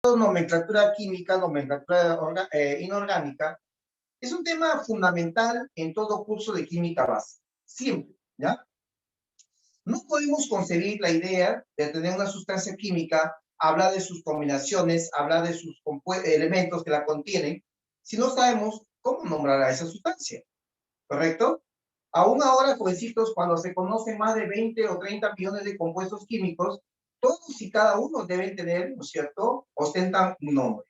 Nomenclatura química, nomenclatura inorgánica, es un tema fundamental en todo curso de química básica, siempre, ¿ya? No podemos concebir la idea de tener una sustancia química, hablar de sus combinaciones, hablar de sus elementos que la contienen, si no sabemos cómo nombrar a esa sustancia, ¿correcto? Aún ahora, jovencitos, cuando se conocen más de 20 o 30 millones de compuestos químicos, todos y cada uno deben tener, ¿no es cierto?, ostentan un nombre.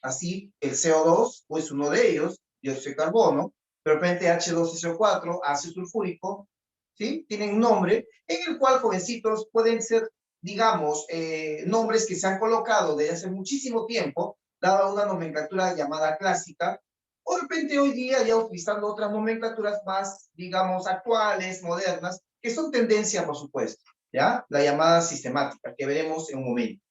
Así, el CO2, pues uno de ellos, dióxido de carbono, de repente H2SO4, ácido sulfúrico, ¿sí? Tienen un nombre en el cual, jovencitos, pueden ser, digamos, nombres que se han colocado desde hace muchísimo tiempo, dada una nomenclatura llamada clásica, o de repente hoy día ya utilizando otras nomenclaturas más, digamos, actuales, modernas, que son tendencia, por supuesto, ¿ya? La llamada sistemática, que veremos en un momento.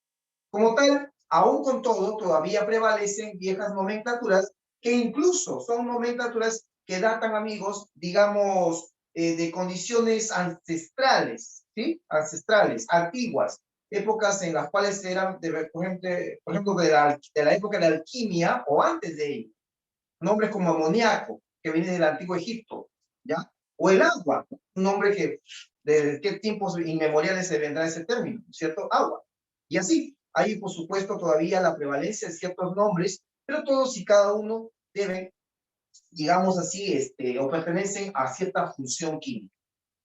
Como tal, aún con todo, todavía prevalecen viejas nomenclaturas, que incluso son nomenclaturas que datan, amigos, digamos, de condiciones ancestrales, ¿sí? Ancestrales, antiguas, épocas en las cuales eran, por ejemplo de la época de la alquimia o antes de ello. Nombres como amoníaco, que viene del antiguo Egipto, ¿ya? O el agua, un nombre que, ¿de qué tiempos inmemoriales se vendrá ese término, ¿cierto? Agua. Y así, hay por supuesto todavía la prevalencia de ciertos nombres, pero todos y cada uno deben, digamos así, o pertenecen a cierta función química.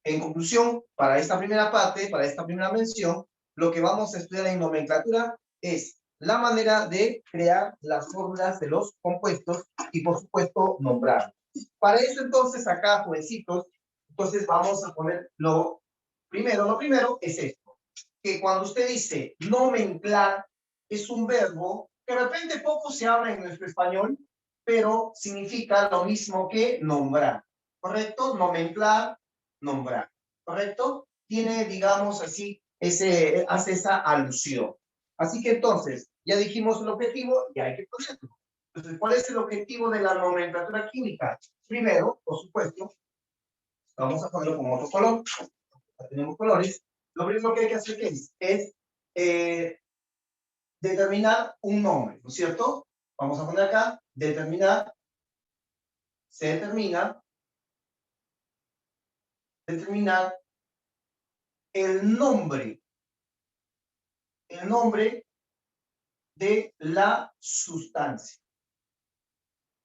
En conclusión, para esta primera parte, para esta primera mención, lo que vamos a estudiar en nomenclatura es la manera de crear las fórmulas de los compuestos y, por supuesto, nombrarlos. Para eso, entonces, acá, jovencitos, entonces vamos a poner lo primero es esto, que cuando usted dice nomenclar, es un verbo que de repente poco se habla en nuestro español, pero significa lo mismo que nombrar, ¿correcto? Nomenclar, nombrar, ¿correcto? Tiene, digamos así, hace esa alusión. Así que entonces, ya dijimos el objetivo y hay que ponerlo. Entonces, ¿cuál es el objetivo de la nomenclatura química? Primero, por supuesto, vamos a ponerlo con otro color. Ya tenemos colores. Lo primero que hay que hacer es determinar un nombre, ¿no es cierto? Vamos a poner acá, determinar, se determina, determinar el nombre de la sustancia.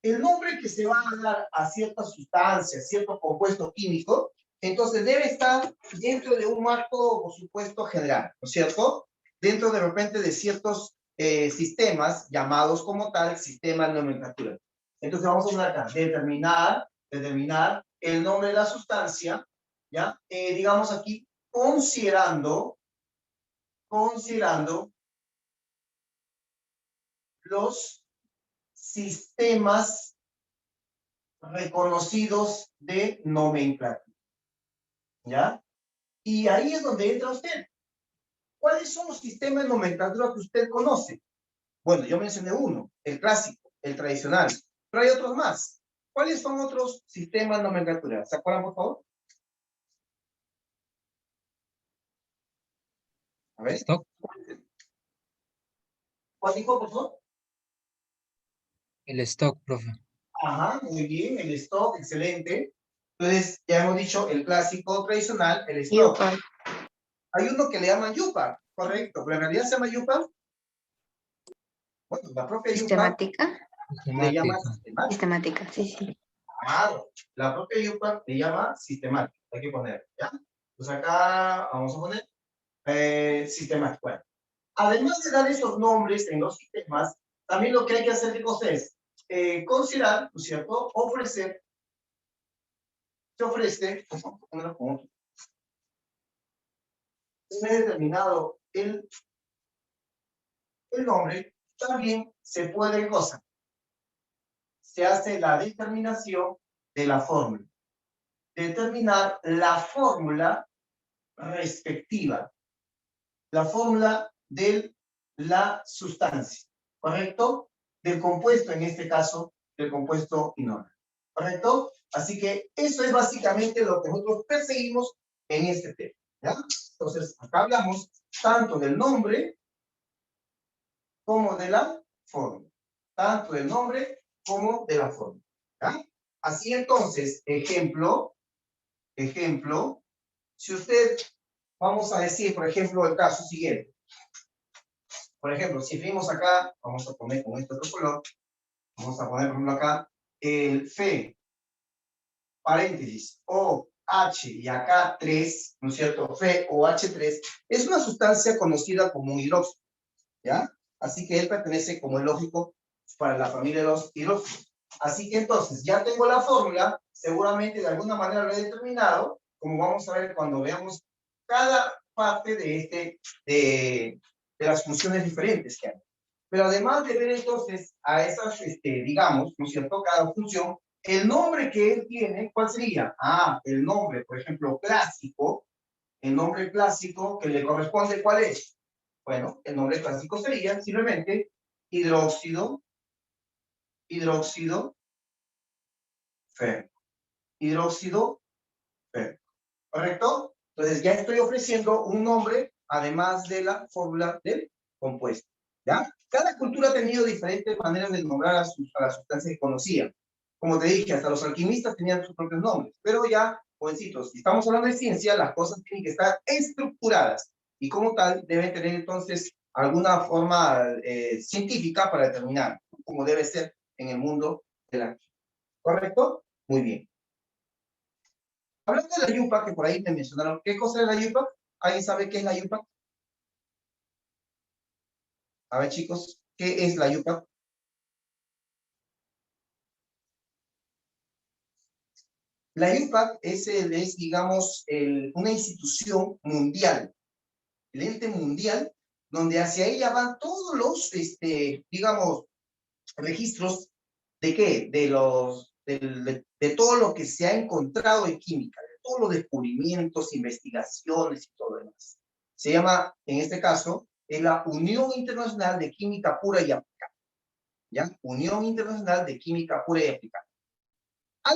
El nombre que se va a dar a cierta sustancia, cierto compuesto químico, entonces debe estar dentro de un marco, por supuesto, general, ¿no es cierto? Dentro de repente de ciertos sistemas llamados como tal sistema de nomenclatura. Entonces vamos a poner acá, determinar el nombre de la sustancia, ¿ya? Digamos aquí, considerando los sistemas reconocidos de nomenclatura, ¿ya? Y ahí es donde entra usted. ¿Cuáles son los sistemas de nomenclatura que usted conoce? Bueno, yo mencioné uno, el clásico, el tradicional, pero hay otros más. ¿Cuáles son otros sistemas de nomenclatura? ¿Se acuerdan, por favor? A ver. Stock. ¿Cuál dijo, por favor? El stock, profe. Ajá, muy bien, el stock, excelente. Entonces, ya hemos dicho el clásico tradicional, el stock. UPAR. Hay uno que le llaman UPAR, correcto, pero en realidad se llama UPAR. Bueno, la propia UPAR Sistemática. le llama Sistemática. sistemática. Sistemática, sí, sí. Claro, la propia UPAR le llama sistemática. Hay que poner, ¿ya? Pues acá vamos a poner sistemática. Bueno, además de dar esos nombres en los sistemas, también lo que hay que hacer, chicos, es considerar, ¿no es cierto? Ofrecer, se ofrece, vamos a ponerlo como otro. Una vez determinado el nombre, también se puede cosa. Se hace la determinación de la fórmula. Determinar la fórmula respectiva. La fórmula de la sustancia, ¿correcto? Del compuesto, en este caso, del compuesto inorgánico, ¿correcto? Así que eso es básicamente lo que nosotros perseguimos en este tema, ¿ya? Entonces, acá hablamos tanto del nombre como de la fórmula. Tanto del nombre como de la fórmula. ¿Ya? Así entonces, ejemplo, si usted, vamos a decir, por ejemplo, el caso siguiente. Por ejemplo, si vimos acá, vamos a poner con este otro color, vamos a poner, por ejemplo, acá, el Fe, paréntesis, O, H y acá 3, ¿no es cierto? Fe o H3, es una sustancia conocida como un hidróxido, ¿ya? Así que él pertenece, como es lógico, para la familia de los hidróxidos. Así que entonces, ya tengo la fórmula, seguramente de alguna manera lo he determinado, como vamos a ver cuando veamos cada parte de las funciones diferentes que hay. Pero además de ver entonces a esas, digamos, ¿no es cierto?, cada función, el nombre que él tiene, ¿cuál sería? Ah, el nombre, por ejemplo, clásico, el nombre clásico que le corresponde, ¿cuál es? Bueno, el nombre clásico sería simplemente hidróxido férrico. Hidróxido férrico. ¿Correcto? Entonces ya estoy ofreciendo un nombre, además de la fórmula del compuesto. ¿Ya? Cada cultura ha tenido diferentes maneras de nombrar a las sustancias que conocían. Como te dije, hasta los alquimistas tenían sus propios nombres. Pero ya, jovencitos, si estamos hablando de ciencia, las cosas tienen que estar estructuradas. Y como tal, deben tener entonces alguna forma científica para determinar cómo debe ser en el mundo de la química. ¿Correcto? Muy bien. Hablando de la yupa, que por ahí me mencionaron, ¿qué cosa es la yupa? ¿Alguien sabe qué es la yupa? A ver, chicos, ¿qué es la yupa? La IUPAC es digamos, una institución mundial, el ente mundial, donde hacia ella van todos los, digamos, registros de qué, de todo lo que se ha encontrado en química, de todos los descubrimientos, investigaciones y todo lo demás. Se llama, en este caso, es la Unión Internacional de Química Pura y Aplicada. ¿Ya? Unión Internacional de Química Pura y Aplicada. A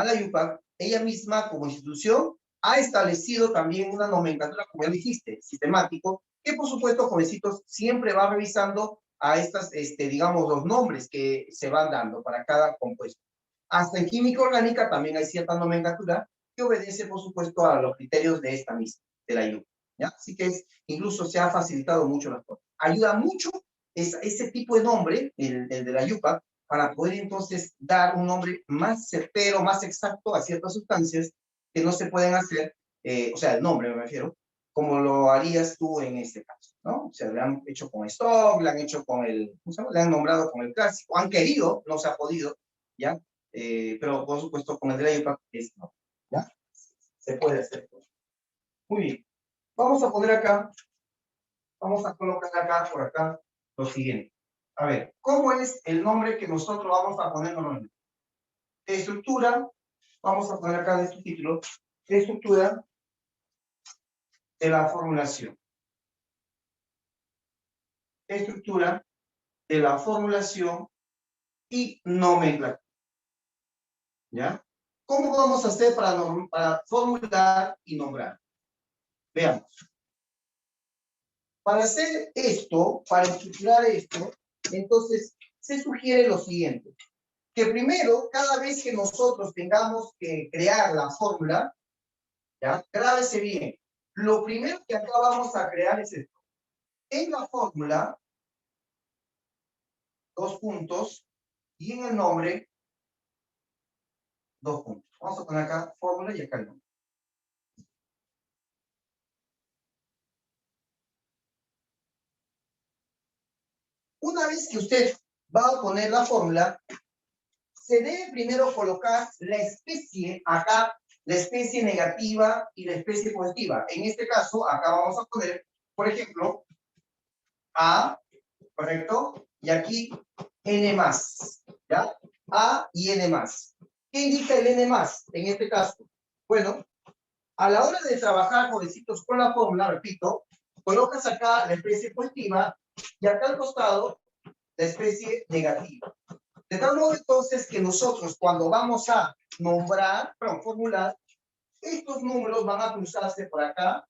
la IUPAC, ella misma como institución ha establecido también una nomenclatura, como ya dijiste, sistemático, que por supuesto, jovencitos, siempre va revisando a estas, digamos, los nombres que se van dando para cada compuesto. Hasta en química orgánica también hay cierta nomenclatura que obedece, por supuesto, a los criterios de esta misma, de la IUPAC. ¿Ya? Así que incluso se ha facilitado mucho las cosas. Ayuda mucho ese tipo de nombre, el de la IUPAC, para poder entonces dar un nombre más certero, más exacto a ciertas sustancias que no se pueden hacer, o sea, el nombre me refiero, como lo harías tú en este caso, ¿no? O sea, le han hecho con stock, le han hecho con ¿cómo se llama? Le han nombrado con el clásico, han querido, no se ha podido, ¿ya? Pero por supuesto con el de la IUPAC es no, ¿ya? Se puede hacer. Muy bien. Vamos a poner acá, vamos a colocar acá, por acá, lo siguiente. A ver, ¿cómo es el nombre que nosotros vamos a poner normalmente? Estructura, vamos a poner acá en este título, estructura de la formulación. Estructura de la formulación y nomenclatura. ¿Ya? ¿Cómo vamos a hacer para formular y nombrar? Veamos. Para hacer esto, para estructurar esto, entonces se sugiere lo siguiente. Que primero, cada vez que nosotros tengamos que crear la fórmula, ¿ya? Grábese bien. Lo primero que acá vamos a crear es esto. En la fórmula, 2 puntos, y en el nombre, 2 puntos. Vamos a poner acá fórmula y acá el nombre. Una vez que usted va a poner la fórmula, se debe primero colocar la especie acá, la especie negativa y la especie positiva. En este caso, acá vamos a poner, por ejemplo, A, ¿correcto? Y aquí N más, ¿ya? A y N más. ¿Qué indica el N más en este caso? Bueno, a la hora de trabajar, jovencitos, con la fórmula, repito, colocas acá la especie positiva y acá al costado la especie negativa. De tal modo entonces que nosotros cuando vamos a nombrar, formular, estos números van a cruzarse por acá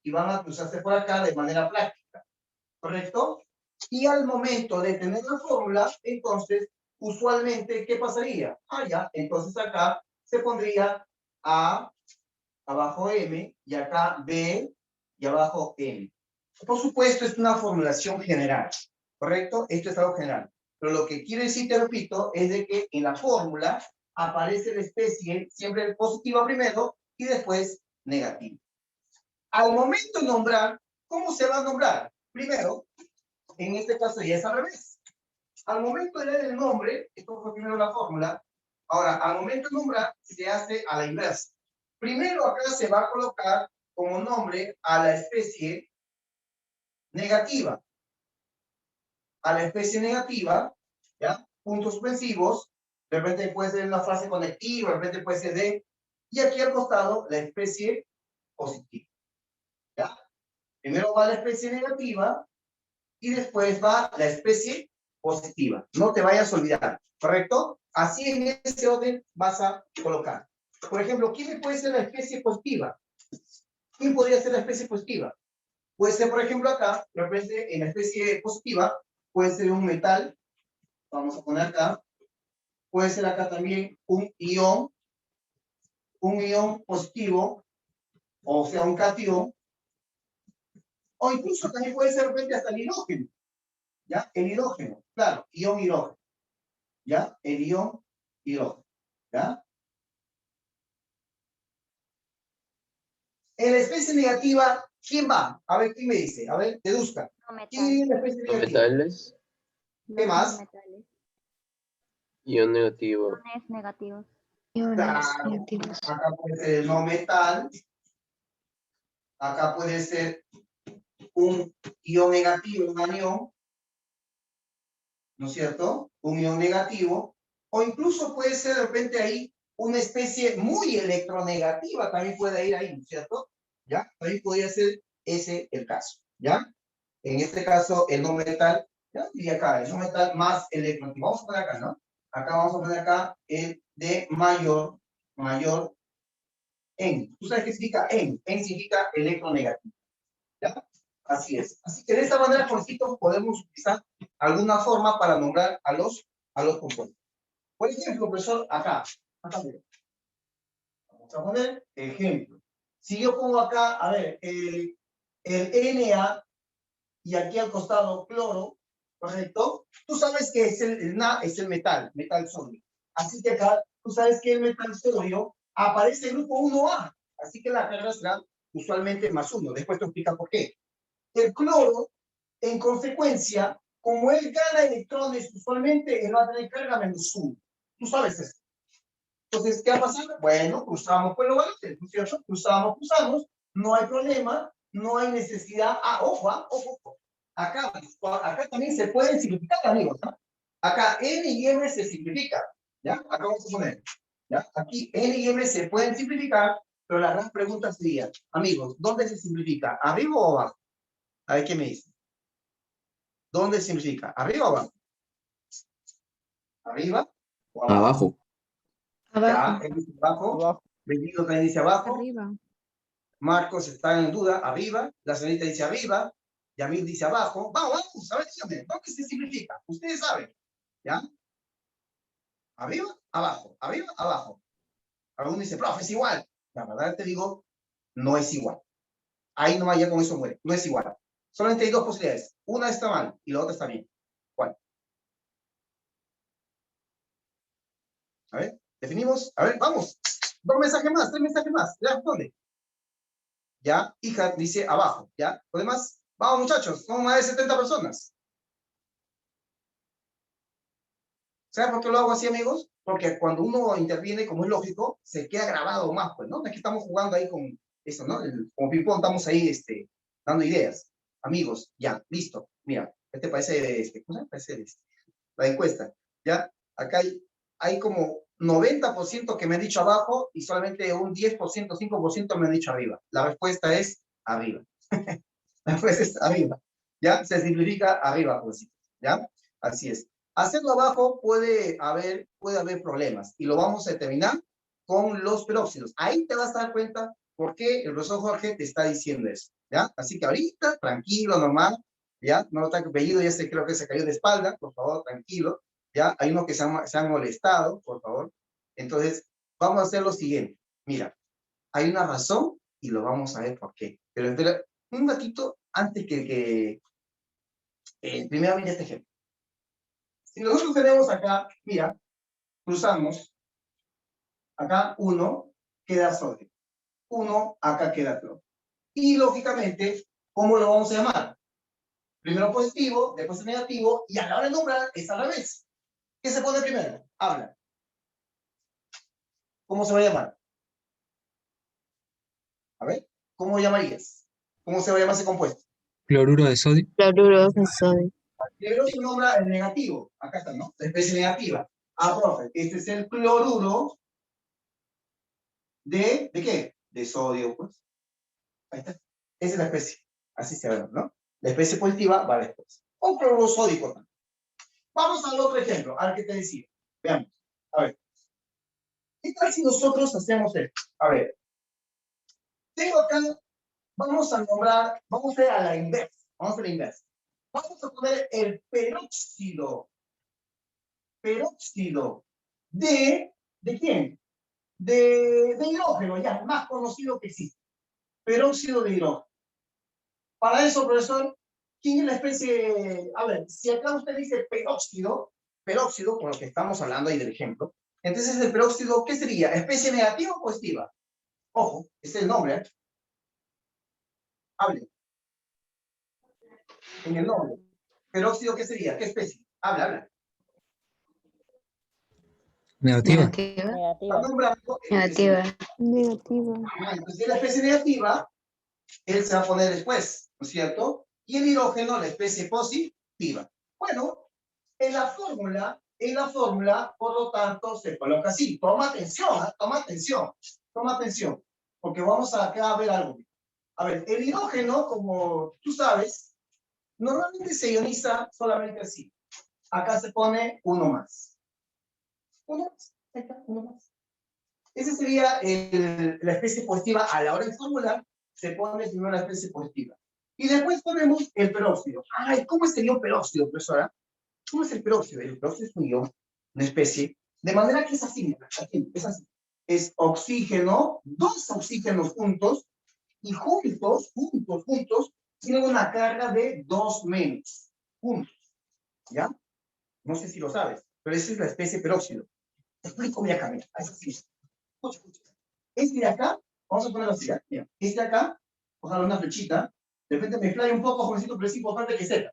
y van a cruzarse por acá de manera práctica. ¿Correcto? Y al momento de tener la fórmula, entonces, usualmente, ¿qué pasaría? Ah, ya, entonces acá se pondría A, abajo M, y acá B, y abajo M. Por supuesto, es una formulación general, ¿correcto? Esto es algo general. Pero lo que quiero decir, te repito, es de que en la fórmula aparece la especie siempre positiva primero y después negativa. Al momento de nombrar, ¿cómo se va a nombrar? Primero, en este caso ya es al revés. Al momento de leer el nombre, esto fue primero la fórmula, ahora al momento de nombrar se hace a la inversa. Primero acá se va a colocar como nombre a la especie negativa. A la especie negativa, ¿ya? Puntos suspensivos, de repente puede ser una frase conectiva, de repente puede ser de, y aquí al costado la especie positiva, ¿ya? Primero va la especie negativa y después va la especie positiva. No te vayas a olvidar, ¿correcto? Así en ese orden vas a colocar. Por ejemplo, ¿quién puede ser la especie positiva? ¿Quién podría ser la especie positiva? Puede ser, por ejemplo, acá, de repente en la especie positiva, puede ser un metal, vamos a poner acá, puede ser acá también un ion positivo, o sea, un cation, o incluso también puede ser de repente hasta el hidrógeno, ¿ya? El hidrógeno, claro, ion hidrógeno, ¿ya? El ion hidrógeno, ¿ya? En la especie negativa, ¿quién va? A ver, ¿quién me dice? A ver, deduzca. No ¿Quién es la metales. especie Los negativa? metales, ¿Qué Los más? no metales. ion negativo, Iones negativos. Iones Claro, negativos. acá puede ser el no metal, acá puede ser un ion negativo, un anión, ¿no es cierto? Un ion negativo, o incluso puede ser de repente ahí una especie muy electronegativa, también puede ir ahí, ¿no es cierto? ¿Ya? También podría ser ese el caso, ¿ya? En este caso, el no metal, ¿ya? Y acá, el no metal más electronegativo. Vamos a poner acá, ¿no? Acá vamos a poner acá el de mayor N. ¿Tú sabes qué significa N? N significa electronegativo, ¿ya? Así es. Así que de esta manera, jovencitos, podemos utilizar alguna forma para nombrar a los compuestos. Por ejemplo, profesor, acá mira. Vamos a poner ejemplo. Si yo pongo acá, a ver, el Na y aquí al costado cloro, ¿correcto? Tú sabes que es el Na es el metal sodio. Así que acá, tú sabes que el metal sodio aparece en el grupo 1A. Así que la carga será usualmente más 1. Después te explica por qué. El cloro, en consecuencia, como él gana electrones, usualmente él va a tener carga menos 1. Tú sabes eso. Entonces, ¿qué va a pasar? Bueno, cruzamos con los valores, ¿no es cierto? Cruzamos, no hay problema, no hay necesidad. Ah, ojo, ojo. Acá también se pueden simplificar, amigos, ¿no? Acá N y M se simplifican, ¿ya? Acá vamos a poner, ¿ya? Aquí N y M se pueden simplificar, pero la gran pregunta sería, amigos, ¿dónde se simplifica? ¿Arriba o abajo? A ver qué me dice. ¿Dónde se simplifica? ¿Arriba o abajo? ¿Arriba o abajo? abajo, Ya, Abajo. él dice abajo. Benito también dice abajo. Arriba. Marcos está en duda, arriba. La señorita dice arriba. Yamil dice abajo. Vamos, a ver, dígame, ¿dónde se simplifica? Ustedes saben, ¿ya? Arriba, abajo, arriba, abajo. Alguno dice, profe, es igual. La verdad te digo, no es igual. Ahí nomás ya con eso muere. No es igual. Solamente hay dos posibilidades. Una está mal y la otra está bien. ¿Cuál? A ver, definimos. A ver, vamos. Dos mensajes más, tres mensajes más. Ya, ¿dónde? Ya, hija dice abajo. Ya, ¿lo demás? Vamos, muchachos, somos más de 70 personas. ¿Sabes por qué lo hago así, amigos? Porque cuando uno interviene, como es lógico, se queda grabado más, pues, ¿no? No es que estamos jugando ahí con eso, ¿no? Como ping-pong estamos ahí, dando ideas. Amigos, ya, listo. Mira, este parece, ¿cómo se parece la encuesta? Ya, acá hay como 90% que me han dicho abajo y solamente un 10%, 5% me han dicho arriba. La respuesta es arriba. La respuesta es arriba. ¿Ya? Se simplifica arriba, pues, ¿ya? Así es. Hacerlo abajo puede haber problemas y lo vamos a determinar con los peróxidos. Ahí te vas a dar cuenta por qué el profesor Jorge te está diciendo eso, ¿ya? Así que ahorita, tranquilo, normal, ¿ya? No está apellido, ya sé, creo que se cayó de espalda, por favor, tranquilo, ¿ya? Hay unos que se han molestado, por favor. Entonces, vamos a hacer lo siguiente. Mira, hay una razón y lo vamos a ver por qué. Pero espera un ratito antes primero mira este ejemplo. Si nosotros tenemos acá, mira, cruzamos, acá 1 queda sodio, 1 acá queda cloro. Y lógicamente, ¿cómo lo vamos a llamar? Primero positivo, después negativo, y a la hora de nombrar es a la vez. ¿Qué se pone primero? Habla. ¿Cómo se va a llamar? A ver, ¿cómo llamarías? ¿Cómo se va a llamar ese compuesto? Cloruro de sodio. Cloruro de sodio. Primero se nombra el negativo. Acá está, ¿no? La especie negativa. Ah, profe, este es el cloruro ¿de qué? De sodio, pues. Ahí está. Esa es la especie. Así se llama, ¿no? La especie positiva va después. Un cloruro sódico también. Vamos al otro ejemplo, al que te decía. Veamos. A ver. ¿Qué tal si nosotros hacemos esto? A ver. Tengo acá, vamos a nombrar, vamos a ir a la inversa. Vamos a la inversa. Vamos a poner el peróxido. Peróxido ¿de quién? De hidrógeno, ya, más conocido que existe. Peróxido de hidrógeno. Para eso, profesor, ¿quién es la especie? A ver, si acá usted dice peróxido, con lo que estamos hablando ahí del ejemplo, entonces el peróxido, ¿qué sería? ¿Especie negativa o positiva? Ojo, ese es el nombre, ¿eh? Hable. En el nombre. ¿Peróxido qué sería? ¿Qué especie? Habla. Negativa. Negativa. Está nombrando. Negativa. Entonces, si es la especie negativa, él se va a poner después, ¿no es cierto? Y el hidrógeno, la especie positiva. Bueno, en la fórmula, por lo tanto, se coloca así. Toma atención, ¿eh? Toma atención, porque vamos acá a ver algo. A ver, el hidrógeno, como tú sabes, normalmente se ioniza solamente así. Acá se pone uno más. Uno más, ahí está, uno más. Esa sería la especie positiva. A la hora de formular, se pone primero la especie positiva. Y después ponemos el peróxido. Ay, ¿cómo sería un peróxido, profesora? ¿Cómo es el peróxido? El peróxido es un ion, una especie, de manera que es así, es así. Es oxígeno, dos oxígenos juntos, y juntos, tienen una carga de 2 menos. Juntos. ¿Ya? No sé si lo sabes, pero esa es la especie peróxido. Te explico, mira acá, mira. Es así. Escucha. Este de acá, vamos a ponerlo así, mira. Este de acá, vamos a darle una flechita. De repente me explayo un poco, jovencito, pero es importante que sepa.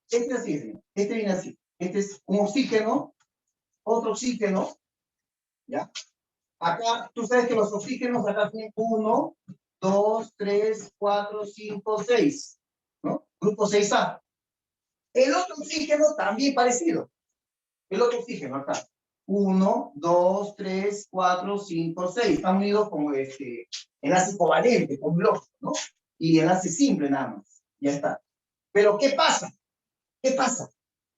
Este así, mira. Este viene así. Este es un oxígeno, otro oxígeno, ¿ya? Acá, tú sabes que los oxígenos acá tienen 1, 2, 3, 4, 5, 6, ¿no? Grupo 6A. El otro oxígeno también parecido. El otro oxígeno acá. 1, 2, 3, 4, 5, 6. Están unidos como enlace covalente, con bloques, ¿no? Y enlace simple nada más. Ya está. Pero ¿qué pasa? ¿Qué pasa?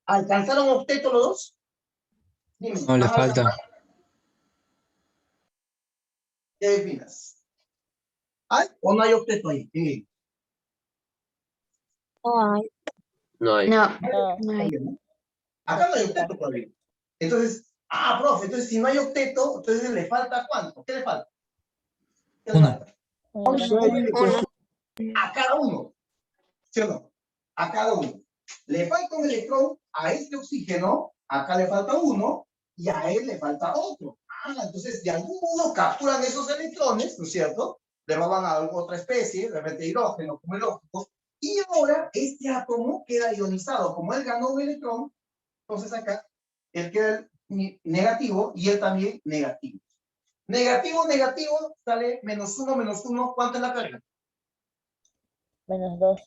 ¿Alcanzaron octeto los dos? Dime, No le ¿han falta. alcanzado? ¿Qué opinas? ¿Hay o no hay octeto ahí? Sí. No hay. No. Está bien, ¿no? Acá no hay octeto todavía. Entonces, profe, entonces si no hay octeto, entonces le falta ¿cuánto? ¿Qué le falta? ¿Qué le Uno. falta? A cada uno, ¿sí o no? A cada uno. Le falta un electrón a este oxígeno, acá le falta uno, y a él le falta otro. Entonces de algún modo capturan esos electrones, ¿no es cierto? Le roban a otra especie, de repente hidrógeno, como el óxido, y ahora este átomo queda ionizado. Como él ganó un electrón, entonces acá él queda negativo y él también negativo. Negativo, sale -1, ¿cuánto es la carga? -2.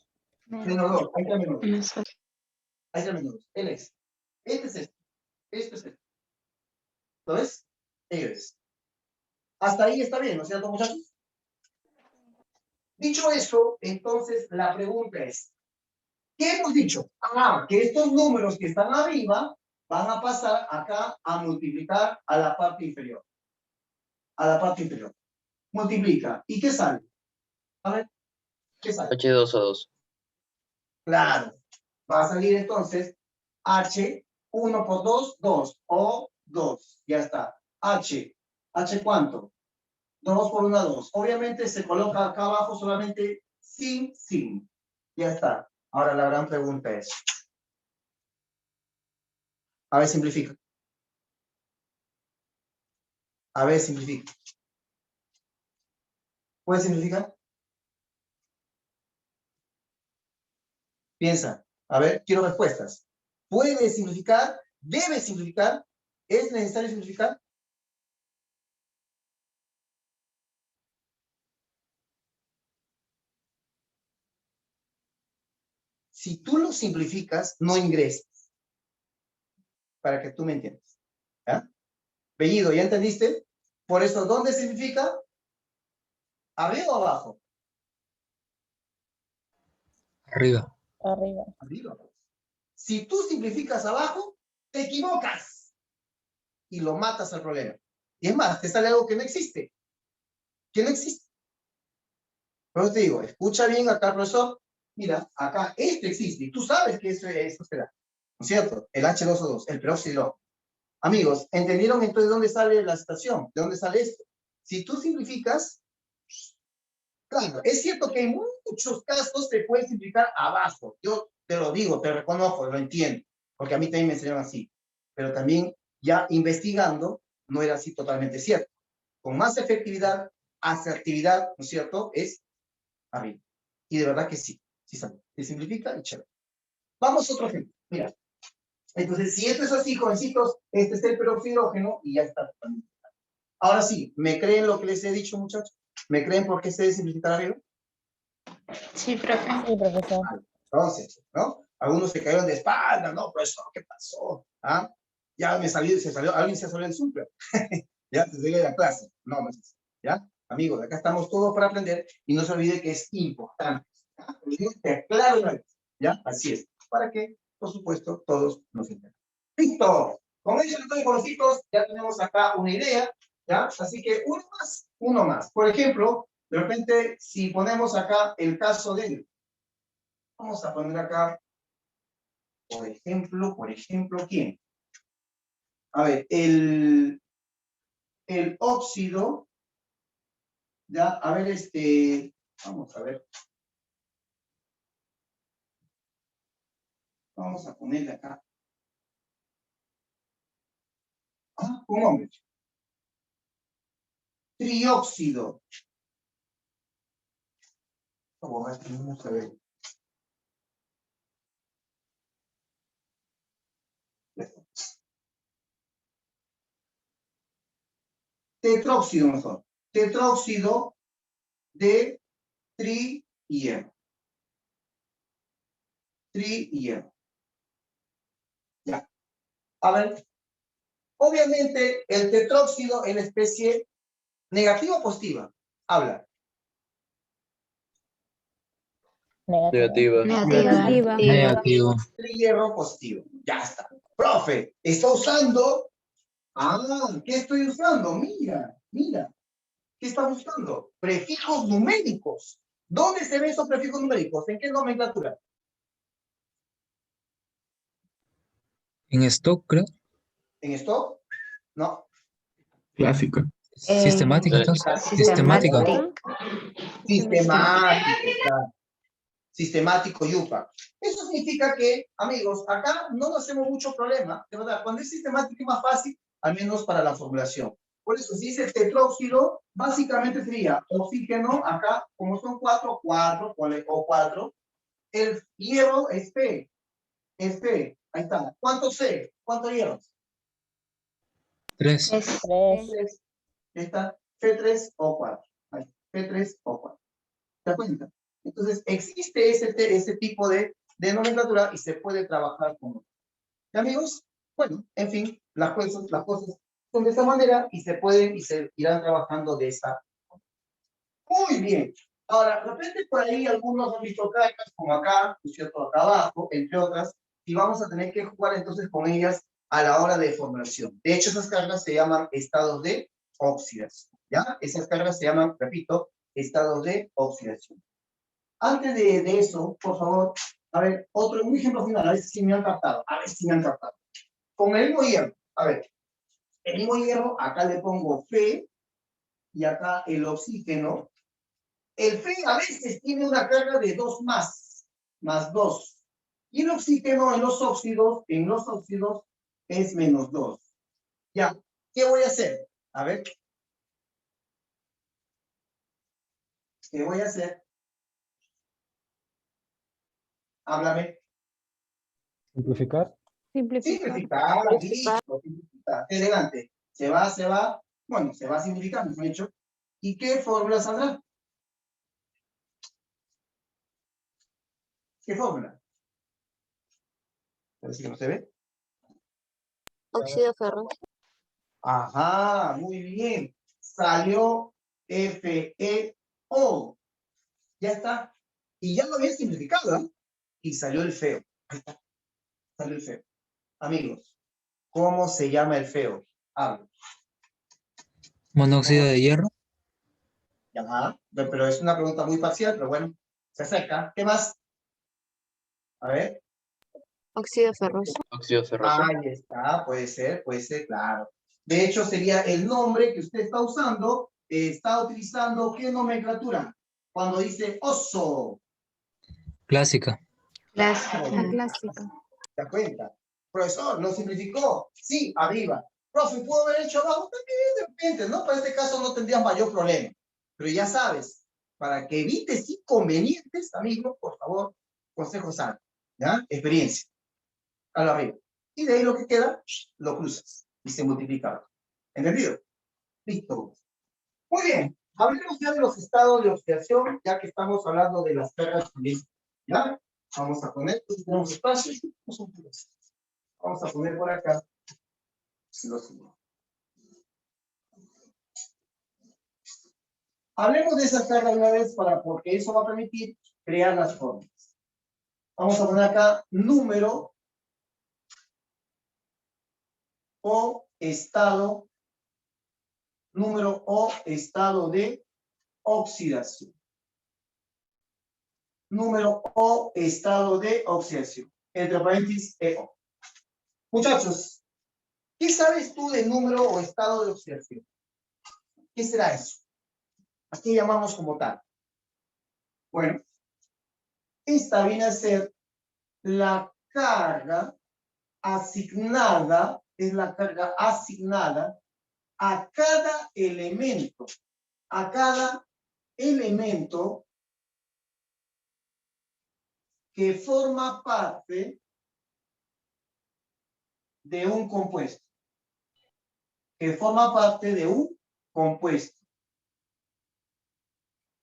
-2, ahí está -2. No. Ahí está -2. Él es. Este es este. Este es este. ¿Lo ves? Ellos. Hasta ahí está bien, ¿no es cierto, muchachos? Dicho eso, entonces la pregunta es, ¿qué hemos dicho? Que estos números que están arriba van a pasar acá a multiplicar a la parte inferior. A la parte inferior. Multiplica. ¿Y qué sale? A ver, ¿qué sale? H2O2. Claro. Va a salir entonces H, 1 por 2, 2, o 2, ya está. H ¿cuánto? 2 por 1, 2. Obviamente se coloca acá abajo solamente sin. Ya está. Ahora la gran pregunta es, a ver, simplifica. A ver, simplifica. ¿Puedes simplificar? Piensa. A ver, quiero respuestas. ¿Puede simplificar? ¿Debe simplificar? ¿Es necesario simplificar? Si tú lo simplificas, no ingresas. Para que tú me entiendas. ¿Ya? Bellido, ¿ya entendiste? Por eso, ¿dónde simplifica? ¿Arriba o abajo? Arriba. Arriba. Arriba. Si tú simplificas abajo, te equivocas. Y lo matas al problema. Y es más, te sale algo que no existe. Que no existe. Por eso te digo, escucha bien acá, profesor. Mira, acá esto existe. Y tú sabes que eso se da. ¿No es cierto? El H2O2, el peróxido. Amigos, ¿entendieron entonces de dónde sale la estación? ¿De dónde sale esto? Si tú simplificas, claro, es cierto que en muchos casos se puede simplificar abajo. Yo te lo digo, te reconozco, lo entiendo, porque a mí también me enseñaron así. Pero también, ya investigando, no era así totalmente cierto. Con más efectividad, asertividad, ¿no es cierto?, es arriba. Y de verdad que sí, sí sale. Se simplifica y chévere. Vamos a otro ejemplo. Mira. Entonces, si esto es así, jovencitos, este es el peroxidrógeno y ya está. Ahora sí, ¿me creen lo que les he dicho, muchachos? ¿Me creen por qué se debe simplificar arriba? Sí, profe. Sí, profesor. Entonces, ¿no? Algunos se cayeron de espalda, ¿no? Profesor, ¿qué pasó? ¿Ah? Ya me salió, alguien se salió del súper. Ya, se salió de la clase. No, no es así. ¿Ya? Amigos, acá estamos todos para aprender y no se olvide que es importante. ¿Ya? Te aclaro una vez. ¿Ya? Así es. Para que, por supuesto, todos nos entiendan. ¡Listo! Con eso, jovencitos, ya tenemos acá una idea. ¿Ya? Así que uno más. Por ejemplo, de repente, si ponemos acá el caso del... Vamos a poner acá, por ejemplo, ¿quién? A ver, el óxido, ya, a ver, vamos a ver. Vamos a ponerle acá. Ah, un nombre. Trióxido. Vamos a ver. Tetróxido mejor. Tetróxido de tri-hierro. Tri-hierro. Ya. A ver. Obviamente, el tetróxido en especie negativa o positiva. Habla. Negativa. Negativa. Negativo. Hierro positivo. Ya está. Profe, está usando. Ah, ¿qué estoy usando? Mira. ¿Qué está buscando? Prefijos numéricos. ¿Dónde se ven esos prefijos numéricos? ¿En qué nomenclatura? En stock, creo. ¿En esto? No. Clásica. Sistemática, entonces. Sistemática. Sistemático yupa. Eso significa que, amigos, acá no nos hacemos mucho problema, de verdad. Cuando es sistemático es más fácil, al menos para la formulación. Por eso, si dice tetróxido, básicamente sería oxígeno, acá, como son 4, ponle O4. El hierro es P. Ahí está. ¿Cuánto C? ¿Cuántos hierros? 3. 3. 3. Ahí está. P3O4. Ahí, P3O4. ¿Te das cuenta? Entonces, existe ese tipo de nomenclatura y se puede trabajar con. ¿Y amigos? Bueno, en fin, las cosas son de esa manera y se irán trabajando de esa manera. Muy bien. Ahora, de repente por ahí algunos han visto cargas como acá, ¿no es cierto? Acá abajo, entre otras, y vamos a tener que jugar entonces con ellas a la hora de formulación. De hecho, esas cargas se llaman estados de oxidación. ¿Ya? Esas cargas se llaman, repito, estados de oxidación. Antes de eso, por favor, A ver, un ejemplo final, a ver si me han captado. A ver si me han captado. Con el mismo hierro, a ver, el mismo hierro, acá le pongo Fe, y acá el oxígeno. El Fe a veces tiene una carga de 2 más 2. Y el oxígeno en los óxidos es menos 2. Ya, ¿qué voy a hacer? A ver. ¿Qué voy a hacer? Háblame. Simplificar. Simplificar, listo, simplificar. Adelante. Se va. Bueno, se va simplificando, ¿no he hecho? ¿Y qué fórmula saldrá? ¿Qué fórmula? Parece que no se ve. Óxido ferroso. Ajá, muy bien. Salió FeO. Ya está. Y ya lo había simplificado, ¿eh? Y salió el feo. Ahí está. Salió el feo. Amigos, ¿cómo se llama el feo? Habla. Monóxido de hierro. Ajá. Pero es una pregunta muy parcial, pero bueno, se acerca. ¿Qué más? A ver. Óxido ferroso. Óxido ferroso. Ahí está, puede ser, claro. De hecho, sería el nombre que usted está usando, está utilizando, ¿qué nomenclatura? Cuando dice oso. Clásica. La clásica. ¿Se da cuenta? Profesor, ¿lo simplificó? Sí, arriba. Profe, ¿puedo haber hecho abajo? También, de repente, ¿no? Para este caso no tendrías mayor problema. Pero ya sabes, para que evites inconvenientes, amigo, por favor, consejo sano, ¿ya? Experiencia. A lo arriba. Y de ahí lo que queda, lo cruzas y se multiplica. ¿Entendido? Listo. Muy bien. Hablemos ya de los estados de oxidación, ya que estamos hablando de las cargas químicas. ¿Ya? Vamos a poner, tenemos espacio. Vamos a poner por acá lo siguiente. Hablemos de esas cargas una vez porque eso va a permitir crear las fórmulas. Vamos a poner acá número o estado de oxidación. Número o estado de oxidación. Entre paréntesis, EO. Muchachos, ¿qué sabes tú de número o estado de oxidación? ¿Qué será eso? ¿A qué llamamos como tal? Bueno, esta viene a ser la carga asignada, es la carga asignada a cada elemento que forma parte de un compuesto.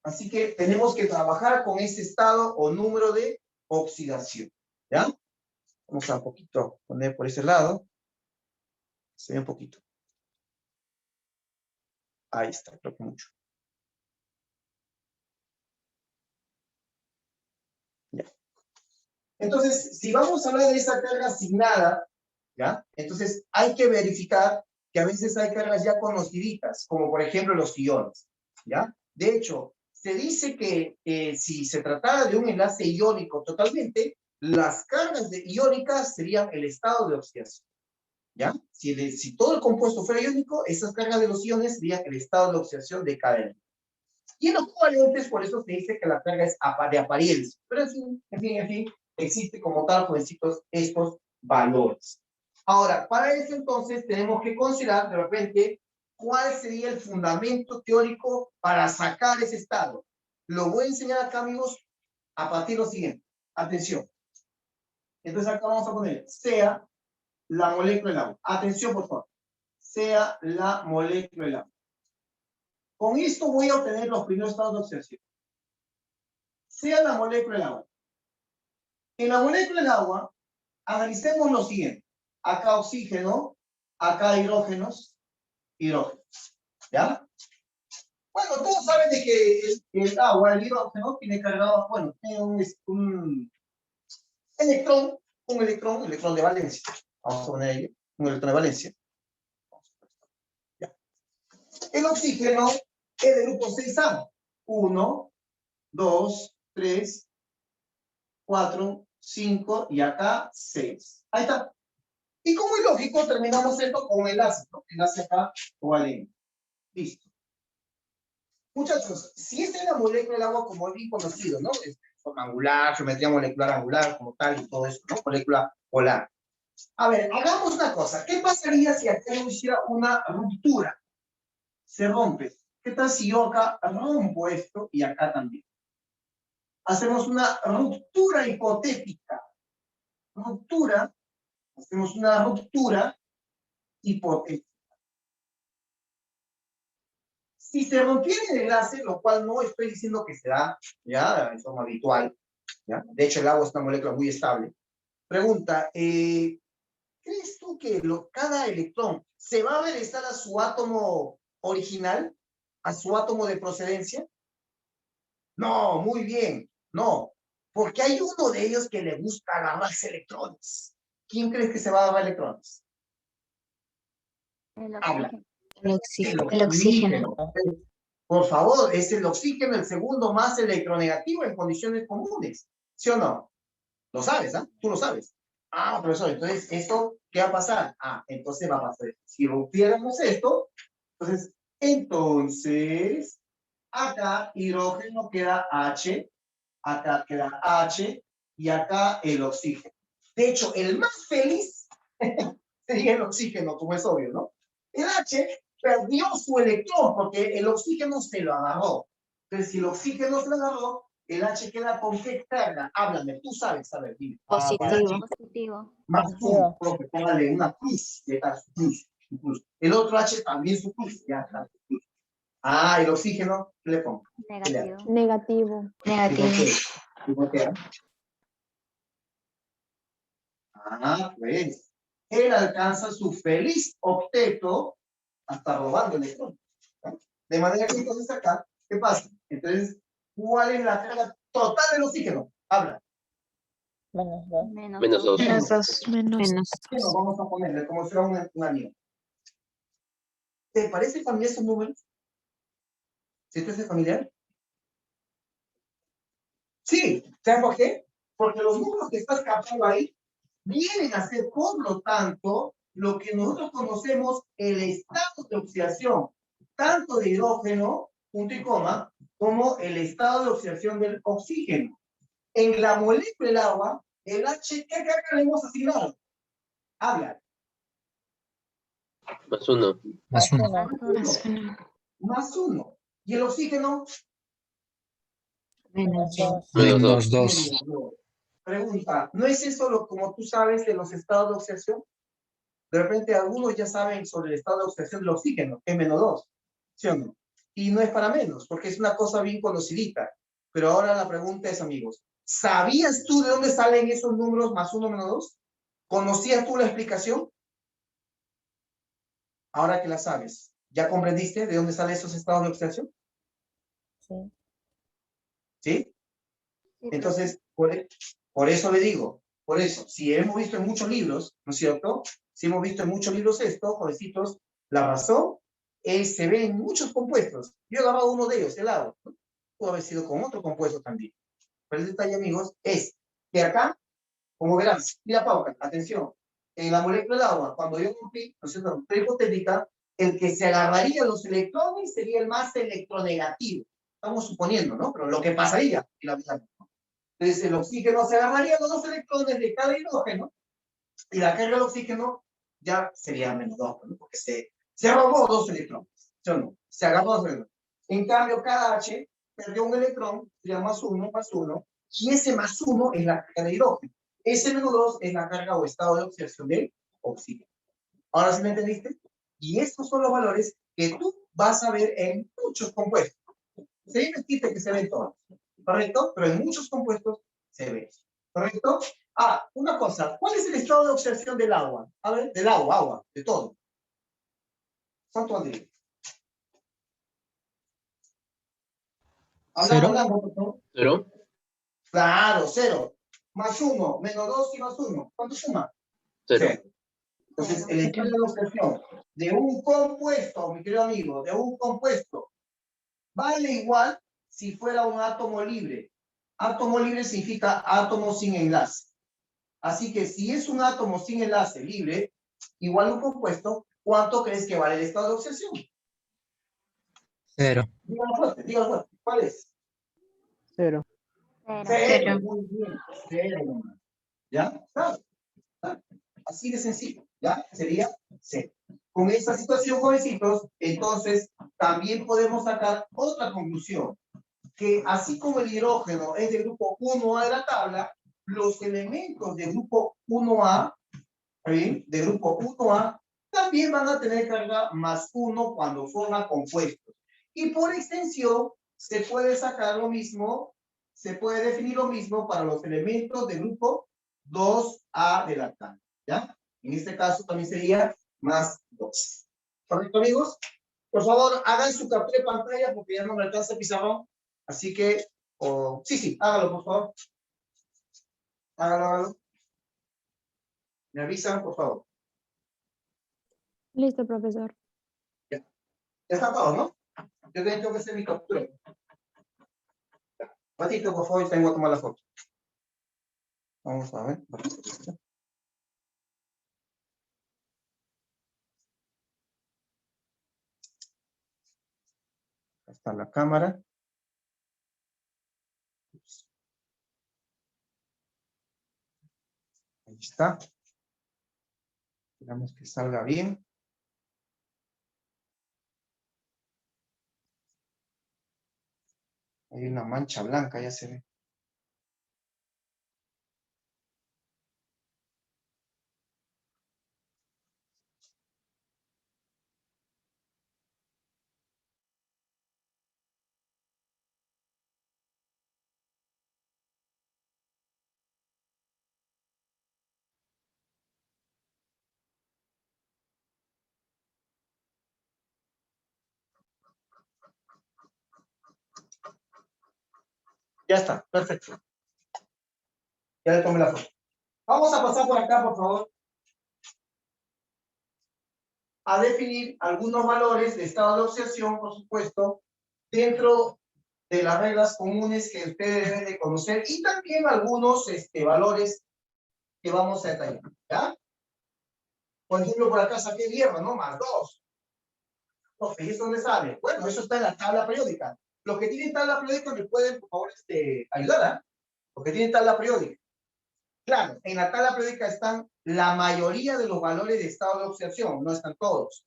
Así que tenemos que trabajar con ese estado o número de oxidación. ¿Ya? Vamos a un poquito poner por ese lado. Se ve un poquito. Ahí está, creo que mucho. Ya. Entonces, si vamos a hablar de esa carga asignada, ¿ya? Entonces, hay que verificar que a veces hay cargas ya conociditas, como por ejemplo los iones, ¿ya? De hecho, se dice que si se tratara de un enlace iónico totalmente, las cargas iónicas serían el estado de oxidación, ¿ya? Si todo el compuesto fuera iónico, esas cargas de los iones serían el estado de oxidación de cada elemento. Y en los covalentes, por eso se dice que la carga es de apariencia. Pero en fin, existe como tal, jovencitos, estos valores. Ahora, para eso entonces tenemos que considerar de repente cuál sería el fundamento teórico para sacar ese estado. Lo voy a enseñar acá, amigos, a partir de lo siguiente. Atención. Entonces acá vamos a poner, sea la molécula del agua. Atención, por favor. Sea la molécula del agua. Con esto voy a obtener los primeros estados de oxidación. Sea la molécula del agua. En la molécula del agua, analicemos lo siguiente. Acá oxígeno, acá hidrógenos. ¿Ya? Bueno, todos saben de que el agua, el hidrógeno, tiene cargado, bueno, tiene un electrón de valencia. Vamos a poner ahí un electrón de valencia. Ya. El oxígeno es de grupo 6A. 1, 2, 3, 4, 5 y acá 6. Ahí está. Y como es lógico, terminamos esto con enlace, ¿no? Enlace acá o al listo. Muchachos, si esta es la molécula del agua como es bien conocido, ¿no? Es forma angular, geometría molecular angular, como tal, y todo eso, ¿no? Molécula polar. A ver, hagamos una cosa. ¿Qué pasaría si acá yo hiciera una ruptura? Se rompe. ¿Qué tal si yo acá rompo esto y acá también? Hacemos una ruptura hipotética. Ruptura. Hacemos una ruptura hipotética. Si se rompiera el enlace, lo cual no estoy diciendo que se da, ya, de forma habitual, ¿ya? De hecho, el agua es una molécula muy estable. Pregunta, ¿crees tú que cada electrón se va a regresar a su átomo original, a su átomo de procedencia? No, muy bien, no, porque hay uno de ellos que le gusta agarrarse electrones. ¿Quién crees que se va a agarrar electrones? Habla. El oxígeno. Por favor, es el oxígeno el segundo más electronegativo en condiciones comunes. ¿Sí o no? Lo sabes, ¿ah? Tú lo sabes. Ah, profesor, entonces, ¿esto qué va a pasar? Ah, entonces va a pasar esto. Si rompiéramos esto, entonces, acá hidrógeno queda H, acá queda H, y acá el oxígeno. De hecho, el más feliz sería el oxígeno, como es obvio, ¿no? El H perdió su electrón porque el oxígeno se lo agarró. Entonces, si el oxígeno se lo agarró, el H queda con qué carga. Háblame, tú sabes, a ver, dime. Positivo. Más Positivo. porque póngale una cruz, ya está, su cruz. El otro H también su cruz, ya está, su cruz. Ah, el oxígeno, ¿qué le pongo? Negativo. ¿Y por qué? Ah, pues. Él alcanza su feliz octeto hasta robando electrones. ¿No? De manera que entonces acá, ¿qué pasa? Entonces, ¿cuál es la carga total del oxígeno? Habla. -2. Menos 2. Menos 2. ¿Qué nos vamos a ponerle como si fuera un anillo? ¿Te parece familiar esos números? ¿Sí te hace familiar? Sí, ¿sabes por qué? Porque los números que estás captando ahí vienen a ser, por lo tanto, lo que nosotros conocemos el estado de oxidación, tanto de hidrógeno, punto y coma, como el estado de oxidación del oxígeno. En la molécula del agua, el H, ¿qué carga le hemos asignado? Habla. Más 1. Más 1. Más 1. ¿Y el oxígeno? -2. Menos 2. Pregunta, ¿no es eso como tú sabes de los estados de oxidación? De repente algunos ya saben sobre el estado de oxidación del oxígeno, que es -2, ¿sí o no? Y no es para menos, porque es una cosa bien conocidita. Pero ahora la pregunta es, amigos, ¿sabías tú de dónde salen esos números más 1, -2? ¿Conocías tú la explicación? Ahora que la sabes, ¿ya comprendiste de dónde salen esos estados de oxidación? Sí. ¿Sí? Entonces, por eso le digo, por eso, si hemos visto en muchos libros, ¿no es cierto? Si hemos visto en muchos libros esto, jovencitos, la razón se ve en muchos compuestos. Yo he agarrado uno de ellos, el agua, ¿no? Pudo haber sido con otro compuesto también. Pero el detalle, amigos, es que acá, como verán, mira Pauca, atención, en la molécula del agua, cuando yo rompí, ¿no es cierto?, ruptura hipotética, el que se agarraría los electrones sería el más electronegativo. Estamos suponiendo, ¿no? Pero lo que pasaría en la vida. Entonces, el oxígeno se agarraría los 2 electrones de cada hidrógeno y la carga del oxígeno ya sería -2, ¿no? Porque se robó 2 electrones, ¿sí o no? Se agarró 2 electrones. En cambio, cada H perdió un electrón, sería +1, y ese +1 es la carga de hidrógeno. Ese -2 es la carga o estado de oxidación del oxígeno. ¿Ahora sí me entendiste? Y estos son los valores que tú vas a ver en muchos compuestos. Se investiga que se ven todos, ¿correcto? Pero en muchos compuestos se ve, ¿correcto? Ah, una cosa, ¿cuál es el estado de oxidación del agua? A ver, del agua, de todo. ¿Cuánto Andrés? ¿Cero? Hablando, por favor. 0. Claro, 0. +1, -2 y +1. ¿Cuánto suma? 0. Entonces, el estado de oxidación de un compuesto, mi querido amigo, de un compuesto, vale igual si fuera un átomo libre. Átomo libre significa átomo sin enlace. Así que si es un átomo sin enlace libre, igual un compuesto, ¿cuánto crees que vale el estado de oxidación? 0. Dígalo fuerte, dígalo fuerte. ¿Cuál es? 0. Cero. Muy bien, 0. ¿Ya? Claro. Así de sencillo. ¿Ya? Sería 0. Con esta situación, jovencitos, entonces también podemos sacar otra conclusión. Que así como el hidrógeno es del grupo 1A de la tabla, los elementos del grupo 1A, ¿sí? De grupo 1A, también van a tener carga más 1 cuando forman compuestos. Y por extensión, se puede sacar lo mismo, se puede definir lo mismo para los elementos del grupo 2A de la tabla, ¿ya? En este caso también sería más 2. ¿Correcto, amigos? Por favor, hagan su captura de pantalla porque ya no me alcanza el pizarrón. Así que, sí, hágalo, por favor. Hágalo. Me avisan, por favor. Listo, profesor. Ya está todo, ¿no? Yo tengo que hacer mi captura. Ratito, por favor, tengo que tomar la foto. Vamos a ver. Ahí está la cámara. Ahí está. Esperamos que salga bien. Hay una mancha blanca, ya se ve. Ya está, perfecto. Ya le tomé la foto. Vamos a pasar por acá, por favor, a definir algunos valores de estado de oxidación, por supuesto, dentro de las reglas comunes que ustedes deben de conocer y también algunos valores que vamos a detallar, ¿ya? Por ejemplo, por acá saqué hierro, ¿no? Más 2. ¿Y eso dónde sale? Bueno, eso está en la tabla periódica. Los que tienen tabla periódica me pueden, por favor, ayudar, ¿ah? Los que tienen tabla periódica. Claro, en la tabla periódica están la mayoría de los valores de estado de oxidación, no están todos,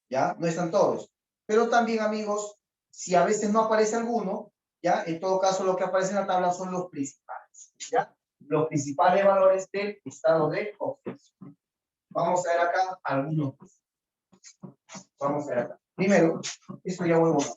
¿ya? No están todos. Pero también, amigos, si a veces no aparece alguno, ¿ya? En todo caso, lo que aparece en la tabla son los principales, ¿ya? Los principales valores del estado de oxidación. Vamos a ver acá algunos. Vamos a ver acá. Primero, esto ya voy a borrar.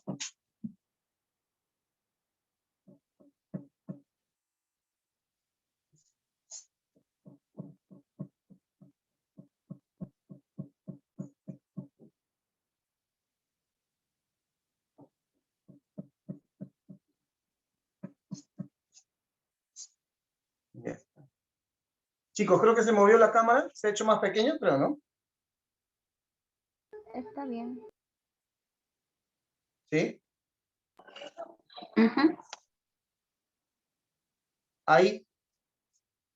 Ya está. Chicos, creo que se movió la cámara. Se ha hecho más pequeño, pero no. Está bien. ¿Sí? Ujú. Ahí.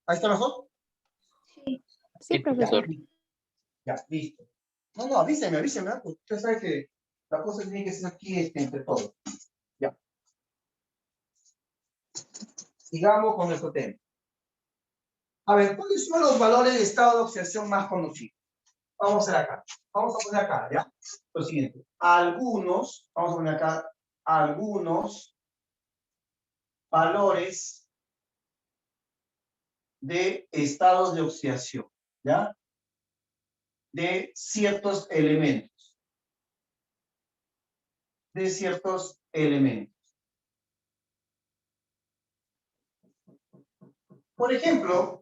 ¿Ahí está mejor? Sí, profesor. Ya, listo. No, avíseme, ¿eh? Porque usted sabe que la cosa tiene que ser aquí entre todos. Ya. Sigamos con nuestro tema. A ver, ¿cuáles son los valores de estado de oxidación más conocidos? Vamos a hacer acá. Vamos a poner acá, ¿ya? Lo siguiente. Vamos a poner acá, algunos valores de estados de oxidación, ¿ya? De ciertos elementos. De ciertos elementos. Por ejemplo,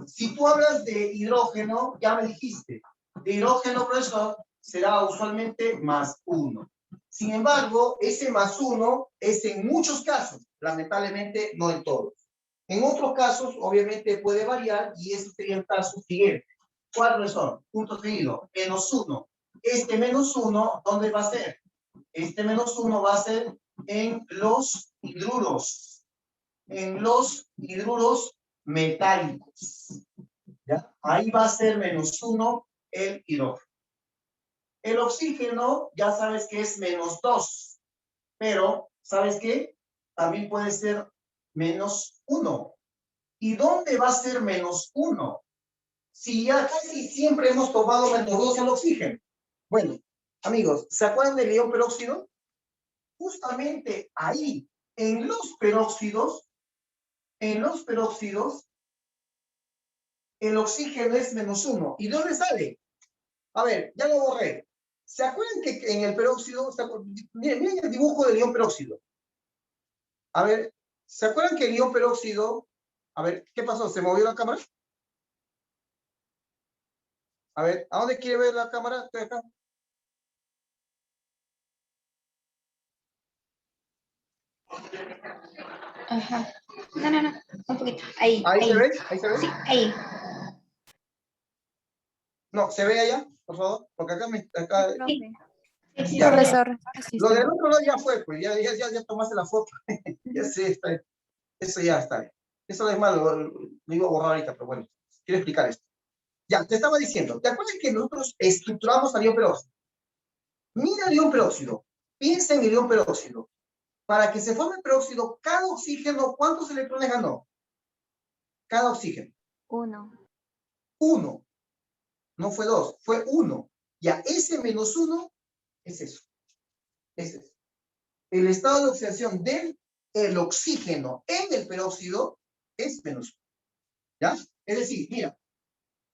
si tú hablas de hidrógeno, ya me dijiste, de hidrógeno, profesor, será usualmente más 1. Sin embargo, ese más 1 es en muchos casos, lamentablemente no en todos. En otros casos, obviamente puede variar y ese sería el caso siguiente. ¿Cuál, profesor? Punto seguido, menos 1. Este menos 1, ¿dónde va a ser? Este menos 1 va a ser en los hidruros. En los hidruros metálicos. ¿Ya? Ahí va a ser -1 el hidrógeno. El oxígeno, ya sabes que es -2. Pero, ¿sabes qué? También puede ser -1. ¿Y dónde va a ser -1? Si ya casi siempre hemos tomado -2 el oxígeno. Bueno, amigos, ¿se acuerdan del ion peróxido? Justamente ahí, en los peróxidos, el oxígeno es -1. ¿Y de dónde sale? A ver, ya lo borré. ¿Se acuerdan que en el peróxido, miren el dibujo del ion peróxido? A ver, ¿se acuerdan que el ion peróxido, a ver, ¿qué pasó? ¿Se movió la cámara? A ver, ¿a dónde quiere ver la cámara? Estoy acá. Ajá. No, un poquito. Ahí, ¿Ahí se ve? ¿Ahí se ve? Sí, ahí. No, ¿se ve allá? Por favor, porque acá acá... Sí, Ya, Profesor, lo del otro lado ya fue, pues, ya tomaste la foto. Ya sé, eso ya está bien. Eso es malo, lo iba a borrar ahorita, pero bueno, quiero explicar esto. Ya, te estaba diciendo, ¿te acuerdas que nosotros estructuramos al ion peróxido? Mira el ion peróxido, piensa en el ion peróxido. Para que se forme el peróxido, cada oxígeno, ¿cuántos electrones ganó? Cada oxígeno. 1. 1. No fue 2, fue 1. Ya, ese -1 es eso. Es eso. El estado de oxidación del oxígeno en el peróxido es -1. ¿Ya? Es decir, mira,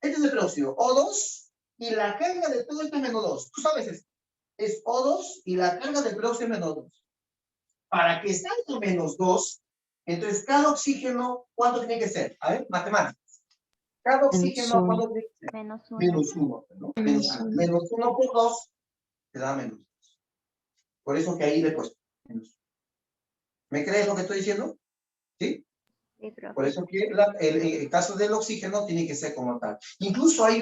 este es el peróxido, O2, y la carga de todo esto es -2. Tú sabes esto. Es O2 y la carga del peróxido es -2. Para que salga -2, entonces cada oxígeno, ¿cuánto tiene que ser? A ver, matemáticas. Cada oxígeno, ¿cuánto tiene que ser? -1. ¿No? -1 por 2 te da -2. Por eso que ahí le he puesto -1. ¿Me crees lo que estoy diciendo? ¿Sí? Sí, profe. Por eso que el caso del oxígeno tiene que ser como tal. Incluso hay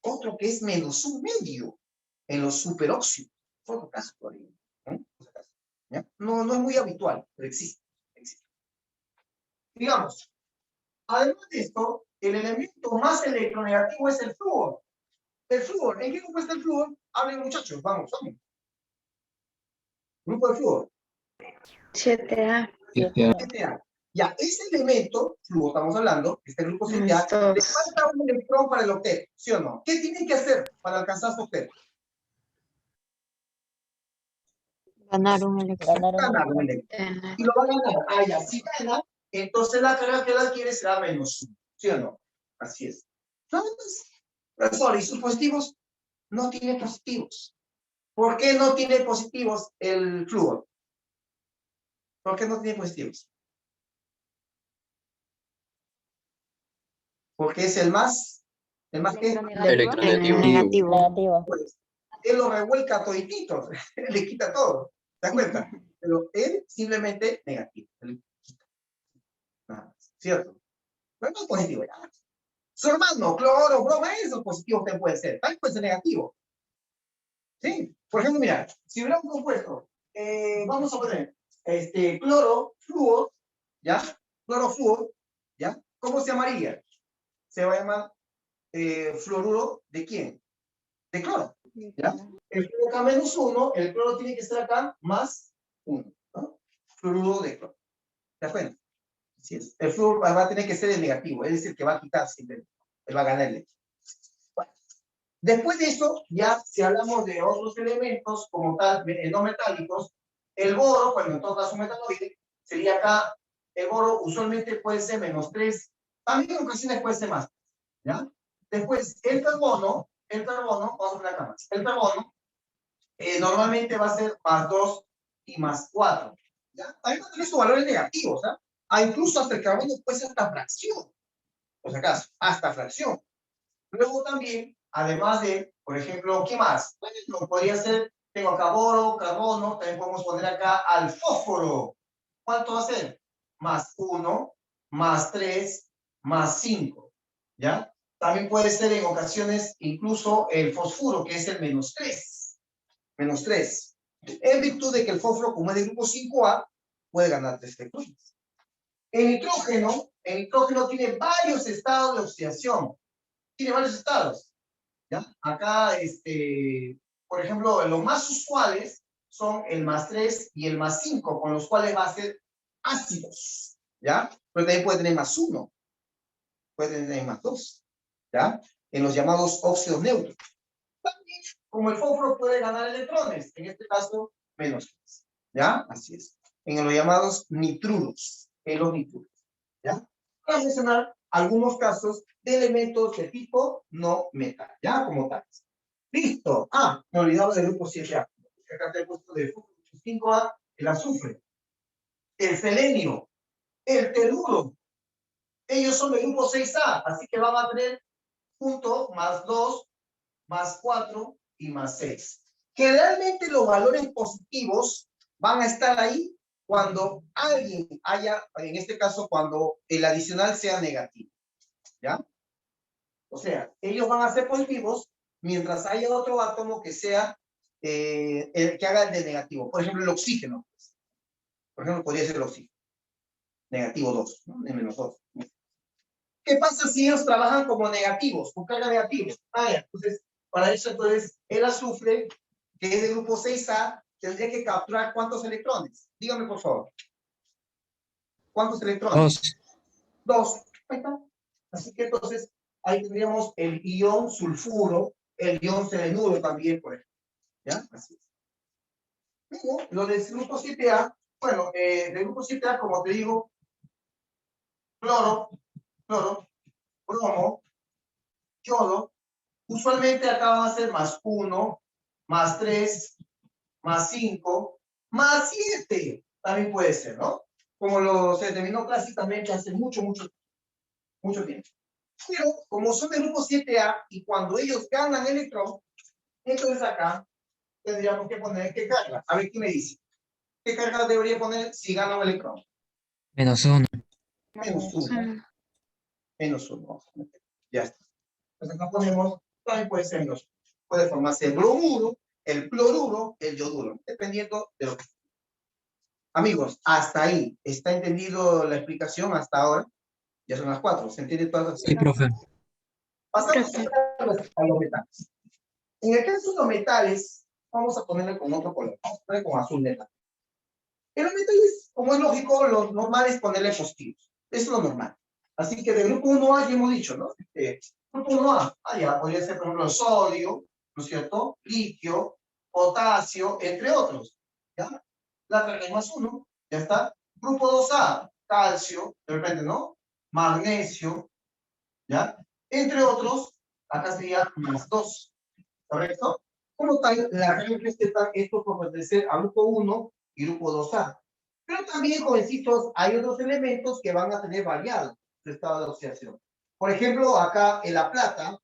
otro que es -1,5 en los superóxidos. Otro caso por ahí. ¿Ya? No es muy habitual, pero existe. Digamos, además de esto, el elemento más electronegativo es el flúor. El flúor, ¿en qué grupo está el flúor? Hablen, muchachos, vamos. Grupo de flúor. 7A. 7A. Ya, ese elemento, flúor estamos hablando, este grupo 7A, le falta un electrón para el octeto, ¿sí o no? ¿Qué tiene que hacer para alcanzar su octeto? Ganar un electrón. Ganar un electrón. Y lo va a ganar. Ah, ya, si gana, entonces la carga que la adquiere será -1, ¿sí o no? Así es. Nada más. Profesor, ¿y sus positivos? No tiene positivos. ¿Por qué no tiene positivos el flúor? ¿Por qué no tiene positivos? Porque es el más ¿qué? Negativo. Pues, él lo revuelca toditito, le quita todo, ¿te das cuenta? Pero él simplemente negativo, él quita. Nada más, ¿cierto? Pero no es positivo ya. Su hermano, cloro, broma, esos positivos que puede ser, también puede ser negativo. ¿Sí? Por ejemplo, mira, si hubiera un compuesto, vamos a poner, cloro, flúor, ¿ya? Cloro, flúor, ¿ya? ¿Cómo se llamaría? Se va a llamar fluoruro ¿de quién? De cloro, ¿ya? El flúor acá -1, el cloro tiene que estar acá +1, ¿no? Fluoruro de cloro. ¿Te das cuenta? Así es. El flúor va a tener que ser el negativo, es decir, que va a quitar siempre, él va a ganarle. Bueno. Después de eso, ya si hablamos de otros elementos como tal, no metálicos, el boro, cuando toca su metaloide, sería acá, el boro usualmente puede ser -3, también en ocasiones puede ser más, ¿ya? Después, el carbono, vamos a poner acá más, el carbono normalmente va a ser +2 y +4, ¿ya? Ahí va a tener sus valores negativos, ¿ah? Incluso hasta el carbono puede ser hasta fracción, por si acaso, hasta fracción. Luego también, además de, por ejemplo, ¿qué más? Bueno, podría ser, tengo acá boro, carbono, también podemos poner acá al fósforo. ¿Cuánto va a ser? +1, +3, +5, ¿ya? También puede ser en ocasiones incluso el fósforo, que es el -3. -3. En virtud de que el fósforo, como es de grupo 5A, puede ganar 3 electrones. El nitrógeno, El nitrógeno tiene varios estados de oxidación. Tiene varios estados. ¿Ya? Acá, por ejemplo, los más usuales son el +3 y el +5, con los cuales va a ser ácidos. ¿Ya? Pero también puede tener +1. Puede tener +2. ¿Ya? En los llamados óxidos neutros. También, como el fósforo puede ganar electrones, en este caso, -3. ¿Ya? Así es. En los llamados nitruros. En los nitruros. ¿Ya? Para mencionar algunos casos de elementos de tipo no metal, ¿ya? Como tales. Listo. Ah, me olvidaba del grupo 7A. Acá te he puesto de 5A, el azufre, el selenio, el teluro. Ellos son del grupo 6A, así que van a tener punto +2, +4 y +6. Generalmente los valores positivos van a estar ahí cuando alguien haya, en este caso, cuando el adicional sea negativo. ¿Ya? O sea, ellos van a ser positivos mientras haya otro átomo que sea el que haga el de negativo. Por ejemplo, el oxígeno. Por ejemplo, podría ser el oxígeno. -2, ¿no? De -2. ¿Qué pasa si ellos trabajan como negativos, con carga negativa? Entonces, para eso, entonces, el azufre, que es del grupo 6A, tendría que capturar ¿cuántos electrones? Dígame, por favor. ¿Cuántos electrones? 2. Ahí está. Así que entonces, ahí tendríamos el ion sulfuro, el ion selenuro también, por ejemplo. ¿Ya? Así es. Luego, lo del grupo 7A, bueno, del grupo 7A, como te digo, cloro, bromo, yodo. Usualmente acá van a ser +1, +3, +5, +7. También puede ser, ¿no? Como se determinó clásicamente hace mucho tiempo. Pero como son del grupo 7A y cuando ellos ganan electrón, entonces acá tendríamos que poner qué carga. A ver, ¿qué me dice? ¿Qué carga debería poner si gana un electrón? -1. -1. -1. Ya está. Entonces acá ponemos, también puede ser menos. Puede formarse el bromuro, el cloruro, el yoduro, dependiendo de lo que. Amigos, hasta ahí. ¿Está entendido la explicación hasta ahora? Ya son las 4. ¿Se entiende todas las? Sí, profe. Pasamos a los metales. En el caso de los metales, vamos a ponerle con otro color. Vamos a ponerle con azul metal. En los metales, como es lógico, lo normal es ponerle positivos. Eso es lo normal. Así que del grupo 1A ya hemos dicho, ¿no? Grupo 1A, ya podría ser, por ejemplo, el sodio, ¿no es cierto? Litio, potasio, entre otros. ¿Ya? La carga es +1, ya está. Grupo 2A, calcio, de repente, ¿no? Magnesio, ¿ya? Entre otros, acá sería +2, ¿correcto? Como tal, la regla que está esto por pertenecer a grupo 1 y grupo 2A. Pero también, jovencitos, hay otros elementos que van a tener variado su estado de oxidación. Por ejemplo, acá en la plata,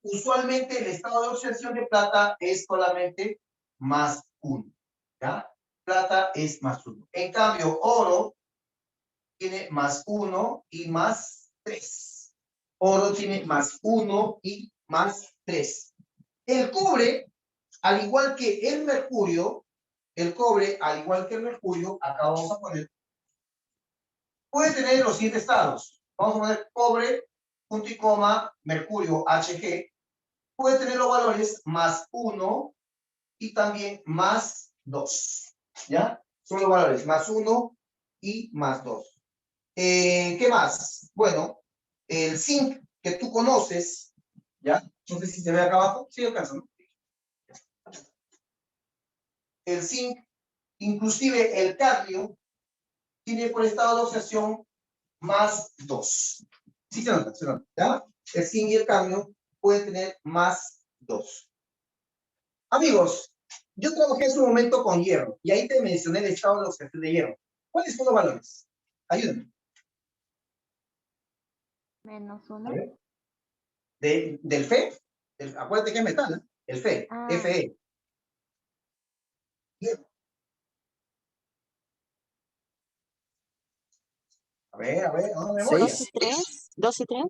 usualmente el estado de oxidación de plata es solamente +1. ¿Ya? Plata es +1. En cambio, oro tiene +1 y +3. Oro tiene +1 y +3. El cobre, al igual que el mercurio, acá vamos a poner, puede tener los siguientes estados. Vamos a poner cobre, punto y coma, mercurio, Hg. Puede tener los valores +1 y también +2. ¿Ya? Son los valores +1 y +2. ¿Qué más? Bueno, el zinc que tú conoces, ¿ya? No sé si se ve acá abajo. Sí, alcanza, ¿no? El zinc, inclusive el cadmio, tiene por estado de oxidación +2. Sí se nota, ¿ya? El zinc y el cadmio pueden tener +2. Amigos, yo trabajé en su momento con hierro, y ahí te mencioné el estado de oxidación de hierro. ¿Cuáles son los valores? Ayúdenme. -1. Del Fe, acuérdate que es metal, ¿eh? El Fe, Fe. Hierro. A ver, ¿dónde memoria? 2 y 3. 2 y 3.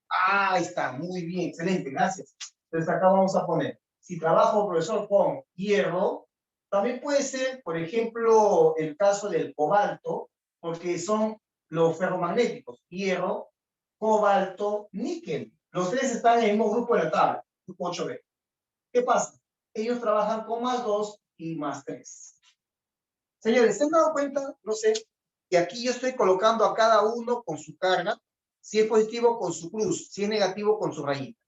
Ah, ahí está, muy bien, excelente, gracias. Entonces acá vamos a poner, si trabajo, profesor, con hierro, también puede ser, por ejemplo, el caso del cobalto, porque son los ferromagnéticos, hierro, cobalto, níquel. Los tres están en el mismo grupo de la tabla, grupo 8B. ¿Qué pasa? Ellos trabajan con +2 y +3. Señores, ¿se han dado cuenta? No sé, que aquí yo estoy colocando a cada uno con su carga, si es positivo con su cruz, si es negativo con su rayita.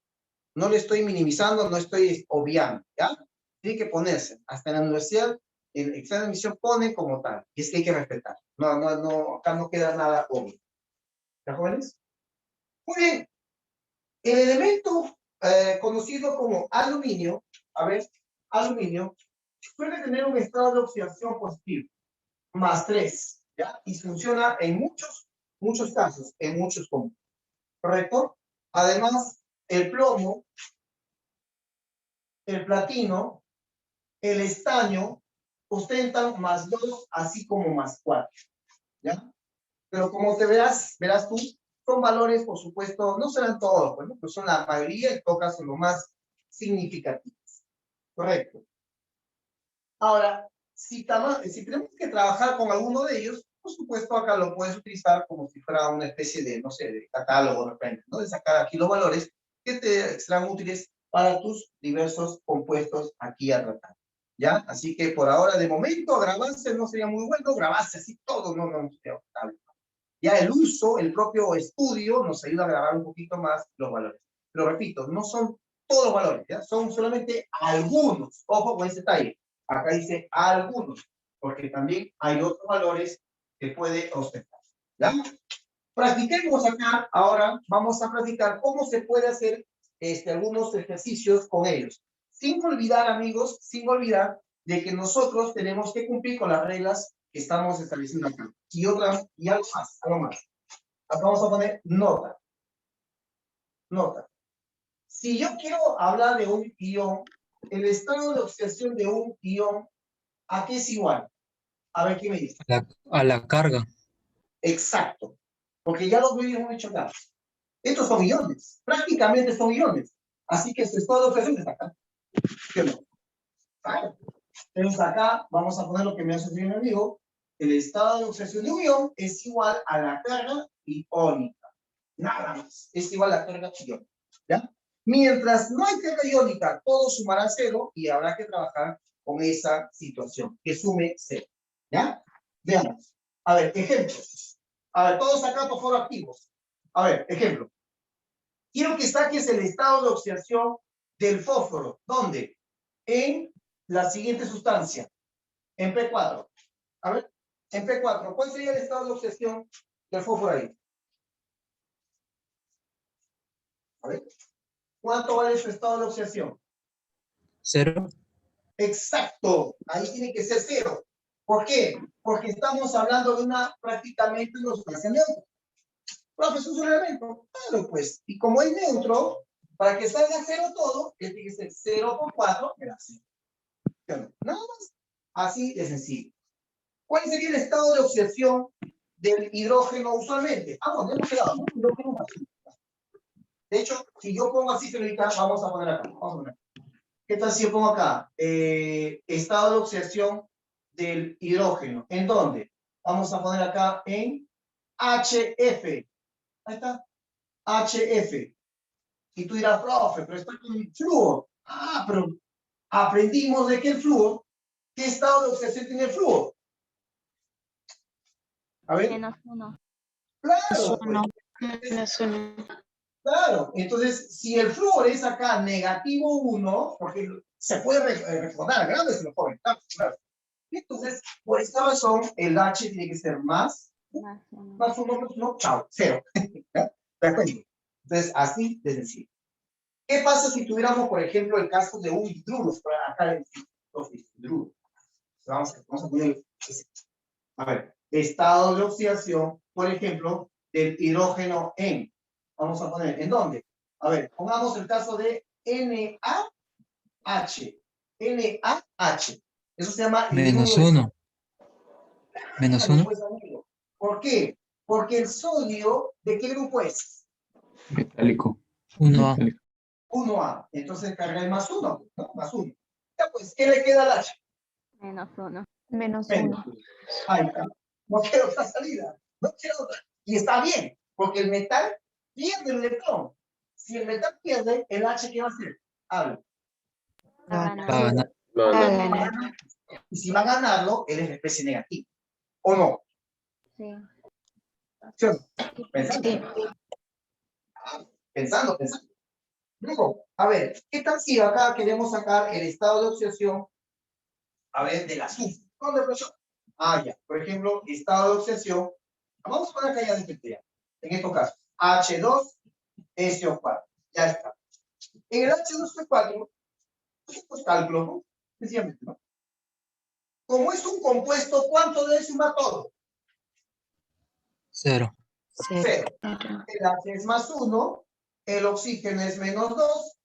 No le estoy minimizando, no estoy obviando, ¿ya? Tiene que ponerse. Hasta en la universidad, en el examen de admisión ponen como tal. Y es que hay que respetar. No, acá no queda nada obvio. ¿Ya, jóvenes? Muy bien. El elemento conocido como aluminio, a ver, aluminio, suele tener un estado de oxidación positivo, +3, ¿ya? Y funciona en muchos casos, en muchos compuestos, ¿correcto? Además, el plomo, el platino, el estaño, ostentan +2, así como +4, ¿ya? Pero como te verás tú, son valores, por supuesto, no serán todos, bueno, pero son la mayoría, en todo caso, los más significativos. Correcto. Ahora, si tenemos que trabajar con alguno de ellos, por supuesto, acá lo puedes utilizar como si fuera una especie de, no sé, de catálogo de repente, ¿no? De sacar aquí los valores que te serán útiles para tus diversos compuestos aquí a tratar. ¿Ya? Así que por ahora, de momento, grabarse no sería muy bueno, grabarse así todo, no sería optable. Ya el uso, el propio estudio, nos ayuda a grabar un poquito más los valores. Pero repito, no son todos los valores, ¿ya? Son solamente algunos. Ojo con ese detalle. Acá dice algunos, porque también hay otros valores que puede ostentar. ¿Ya? Practiquemos acá. Ahora vamos a practicar cómo se puede hacer algunos ejercicios con ellos. Sin olvidar, amigos, sin olvidar de que nosotros tenemos que cumplir con las reglas que estamos estableciendo acá. Y algo más. Acá vamos a poner nota. Nota. Si yo quiero hablar de un ion, el estado de oxidación de un ion, ¿a qué es igual? A ver, ¿qué me dice? A la carga. Exacto. Porque ya los vídeos hemos hecho acá. Estos son iones. Prácticamente son iones. Así que su estado de oxidación está acá. ¿Qué no? Claro. Entonces acá vamos a poner lo que me ha sugerido mi amigo. El estado de oxidación de un ion es igual a la carga iónica. Nada más. Es igual a la carga iónica. ¿Ya? Mientras no hay carga iónica, todo sumará 0 y habrá que trabajar con esa situación, que sume 0. ¿Ya? Veamos. A ver, ejemplos. A ver, todos acá, por favor, activos. A ver, ejemplo. Quiero que saques el estado de oxidación del fósforo. ¿Dónde? En la siguiente sustancia. En P4. A ver, en P4. ¿Cuál sería el estado de oxidación del fósforo ahí? A ver. ¿Cuánto vale su estado de oxidación? 0. Exacto. Ahí tiene que ser 0. ¿Por qué? Porque estamos hablando de prácticamente una sustancia neutra. Profe, es un elemento. Claro, pues. Y como es neutro, para que salga 0 todo, tiene que ser 0 por 4, me da 0. Nada más. Así de sencillo. ¿Cuál sería el estado de oxidación del hidrógeno usualmente? Bueno, hemos quedado, ¿no? Hidrógeno vacío. De hecho, si yo pongo así, señorita, vamos a poner acá. Vamos a poner. ¿Qué tal si yo pongo acá? Estado de oxidación del hidrógeno. ¿En dónde? Vamos a poner acá en HF. Ahí está. HF. Y tú dirás, profe, pero está con el flúor. Pero aprendimos de que el flúor, ¿qué estado de oxidación tiene el flúor? A ver. -1. Claro. -1. Claro. Entonces, si el flúor es acá -1, porque se puede recordar, grandes los jóvenes. Claro. Entonces, por esta razón, el H tiene que ser más uno, chao, 0. ¿Ya? Perfecto. Entonces, así de sencillo. ¿Qué pasa si tuviéramos, por ejemplo, el caso de un hidruro? Acá los hidruros. Vamos a poner ese. A ver, estado de oxidación, por ejemplo, del hidrógeno en. Vamos a poner, ¿en dónde? A ver, pongamos el caso de NaH. NaH. Eso se llama -1. -1. Pues, amigo. ¿Por qué? Porque el sodio, ¿de qué grupo es? Metálico. 1A. 1A. Entonces carga el +1, ¿no? +1. Ya pues, ¿qué le queda al H? -1. -1. Ahí está. No quiero otra salida. No quiero otra. Y está bien, porque el metal pierde el electrón. Si el metal pierde, el H, ¿qué va a hacer? Habla. Va a ganar. Va a Va a ganar. ganar. Y si va a ganarlo, él es la especie negativa. ¿O no? Sí. ¿Sí o no? Pensando. Sí. Pensando. Luego, a ver, ¿qué tal si acá queremos sacar el estado de oxidación, a ver, del azufre? ¿Dónde, profesor? Ah, ya. Por ejemplo, estado de oxidación. Vamos a poner acá ya de efectividad. En estos casos, H2SO4. Ya está. En el H2SO4, pues cálculo, ¿no? Sencillamente, ¿no? Como es un compuesto, ¿cuánto debe sumar todo? 0. 0. El H es más 1, el oxígeno es menos 2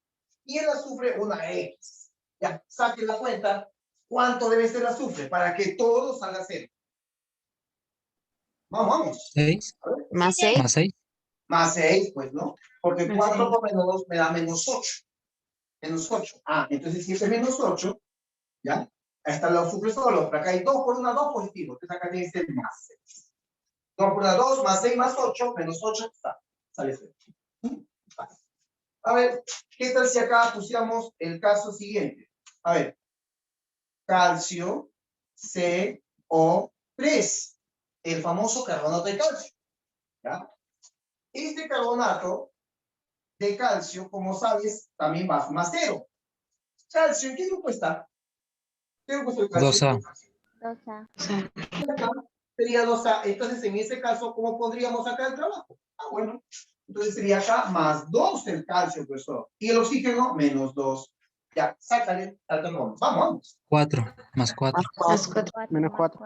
y el azufre una X. Ya, saquen la cuenta. ¿Cuánto debe ser el azufre para que todo salga 0? Vamos. 6. Más 6. Más 6. Más 6, pues, ¿no? Porque Más 4 seis. por menos 2 me da menos 8. Menos 8. Ah, entonces si es menos 8, ¿ya? Ahí está el azufre solo. Pero acá hay 2 por 1, 2 positivo. Entonces acá tiene que ser más 6. 2 por 1, 2, más 6, más 8, menos 8, está. Sale 0. A ver, ¿qué tal si acá pusiéramos el caso siguiente? A ver, calcio CO3, el famoso carbonato de calcio. ¿Ya? Este carbonato de calcio, como sabes, también va a sumar 0. Calcio, ¿en qué grupo está? ¿Qué grupo es el calcio? 2A. 2A. Acá sería 2A. Entonces, en ese caso, ¿cómo pondríamos acá el trabajo? Ah, bueno. Entonces sería acá más 2 el calcio, profesor. Y el oxígeno, menos 2. Ya, sácale al carbono. Vamos. 4. Más 4. Más 4. Menos 4.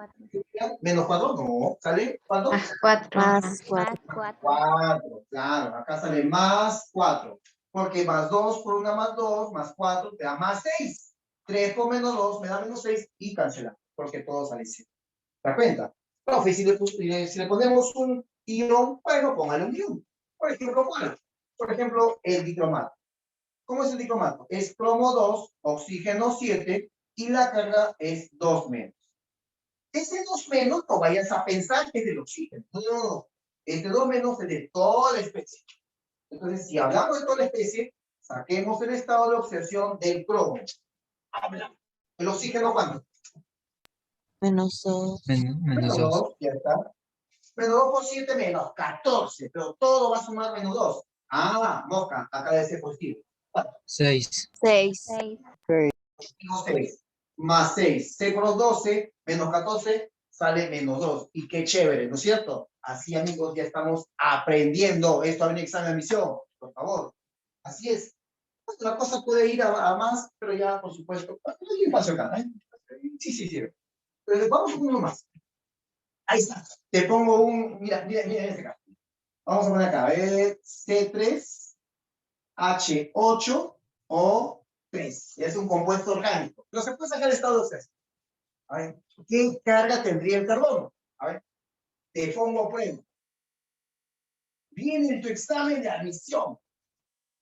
¿Ya? Menos 4, no. ¿Sale? ¿Cuánto? Más 4. Más 4. 4, claro. Acá sale más 4. Porque más 2 por 1 más 2, más 4 te da más 6. 3 por menos 2 me da menos 6 y cancela. Porque todo sale 0. ¿Te das cuenta? Profe, si le ponemos un ion, bueno, póngale un ion. Por ejemplo, ¿cuál? Por ejemplo, el dicromato. ¿Cómo es el dicromato? Es cromo 2, oxígeno 7 y la carga es 2 menos. Ese 2 menos no vayas a pensar que es del oxígeno. No, este 2 menos es de toda la especie. Entonces, si hablamos de toda la especie, saquemos el estado de oxidación del cromo. Habla. ¿El oxígeno cuánto? Menos 2. Menos 2. Ya está. Menos 2 por 7 menos 14, pero todo va a sumar menos 2. Ah, mosca, acá debe ser positivo. 6. 6. 6. Menos 6, más 6, 6 por 12, menos 14, sale menos 2. Y qué chévere, ¿no es cierto? Así, amigos, ya estamos aprendiendo. Esto hay un examen de admisión, por favor. Así es. Pues la cosa puede ir a más, pero ya, por supuesto, no hay espacio acá, ¿eh? Sí. Pero vamos con uno más. Ahí está. Te pongo un, mira en este caso. Vamos a poner acá, C3H8O3. Es un compuesto orgánico. Pero se puede sacar el estado de oxidación. A ver, ¿qué carga tendría el carbono? A ver, te pongo a prueba. Viene en tu examen de admisión.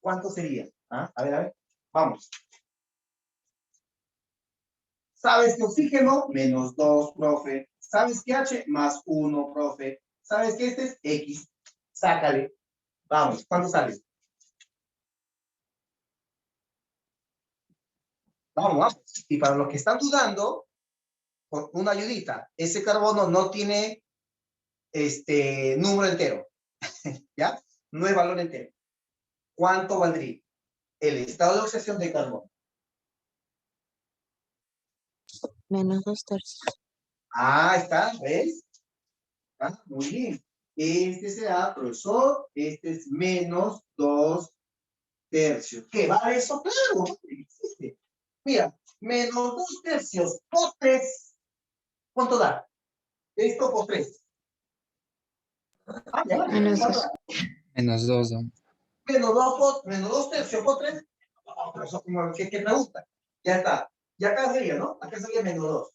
¿Cuánto sería? ¿Ah? A ver. Vamos. ¿Sabes que oxígeno? Menos 2, profe. ¿Sabes que H? Más 1, profe. ¿Sabes que este es X? Sácale. Vamos, ¿cuánto sale? Vamos. Y para los que están dudando, una ayudita. Ese carbono no tiene número entero. ¿Ya? No es valor entero. ¿Cuánto valdría el estado de oxidación de carbono? Menos 2/3. Ah, está, ¿ves? Ah, muy bien. Este será, profesor, este es menos 2/3. ¿Qué vale eso? Claro, no existe. Mira, menos 2/3 por 3. ¿Cuánto da? Esto por 3. Ah, ya. Menos 2. Menos 2. Menos 2/3 por 3. No, pero eso como, ¿qué pregunta? Ya está. Y acá sería, ¿no? Acá sería menos 2.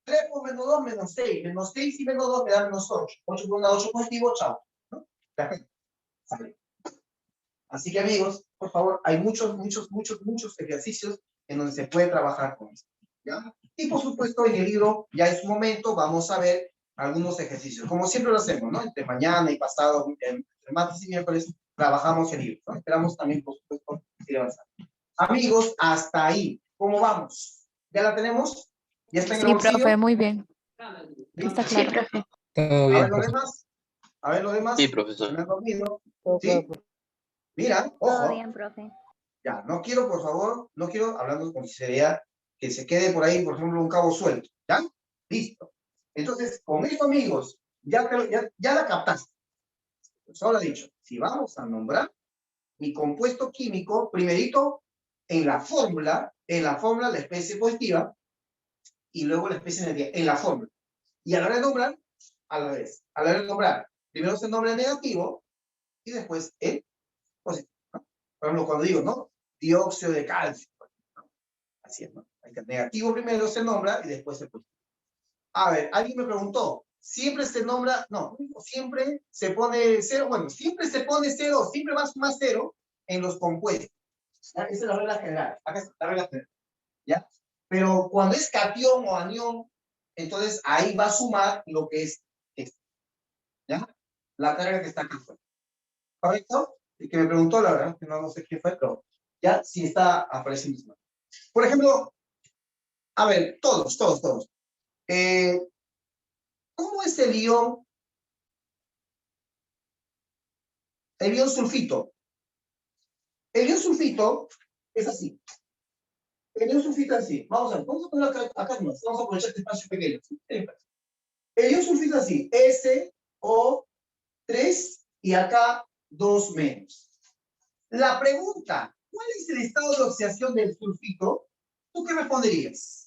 3 por menos 2, menos 6. Menos 6 y menos 2 me da menos 8. 8 por 1, 8 positivo, chao. ¿No? Ya está. Sale. Así que, amigos, por favor, hay muchos ejercicios en donde se puede trabajar con esto. ¿Ya? Y por supuesto, en el libro, ya en su momento, vamos a ver algunos ejercicios, como siempre lo hacemos, ¿no? Entre mañana y pasado, entre martes y miércoles, trabajamos el libro, ¿no? Esperamos también, por supuesto, seguir avanzando. Amigos, hasta ahí. ¿Cómo vamos? ¿Ya la tenemos? ¿Ya está en el Sí, bolsillo? profe, muy bien. ¿Listo? Está Sí, claro. profe. Todo A bien, ver los profe. demás. A ver los demás. Sí, ¿Se profesor. me han dormido? Todo ¿Sí? claro, profe. Mira, Todo ojo. bien, profe. Ya, no quiero, por favor, no quiero, hablando con sinceridad, que se quede por ahí, por ejemplo, un cabo suelto. ¿Ya? Listo. Entonces, con esto, amigos, ya la captaste. Pues ahora dicho, si vamos a nombrar mi compuesto químico, primerito, en la fórmula, la especie positiva, y luego la especie negativa, en la fórmula. Y a la hora de nombrar, a la vez. A la hora de nombrar, primero se nombra el negativo, y después el positivo, ¿no? Por ejemplo, cuando digo, ¿no? Dióxido de calcio. Así es, ¿no? El negativo primero se nombra y después el positivo. A ver, alguien me preguntó, ¿siempre se nombra? No, siempre se pone cero. Bueno, siempre se pone cero, siempre va a sumar cero en los compuestos. ¿Ya? Esa es la regla general. Acá está la regla general. ¿Ya? Pero cuando es cation o anión, entonces ahí va a sumar lo que es esto. ¿Ya? La carga que está acá afuera. ¿Correcto? El que me preguntó, la verdad, que no sé qué fue, pero ya sí está apareciendo. Por ejemplo, a ver, todos. ¿Cómo es el ion sulfito? El ion sulfito es así. El ion sulfito es así. Vamos a poner acá nomás. Vamos a aprovechar este espacio pequeño. ¿Sí? El ion sulfito es así. SO3 y acá 2 menos. La pregunta, ¿cuál es el estado de oxidación del sulfito? ¿Tú qué responderías?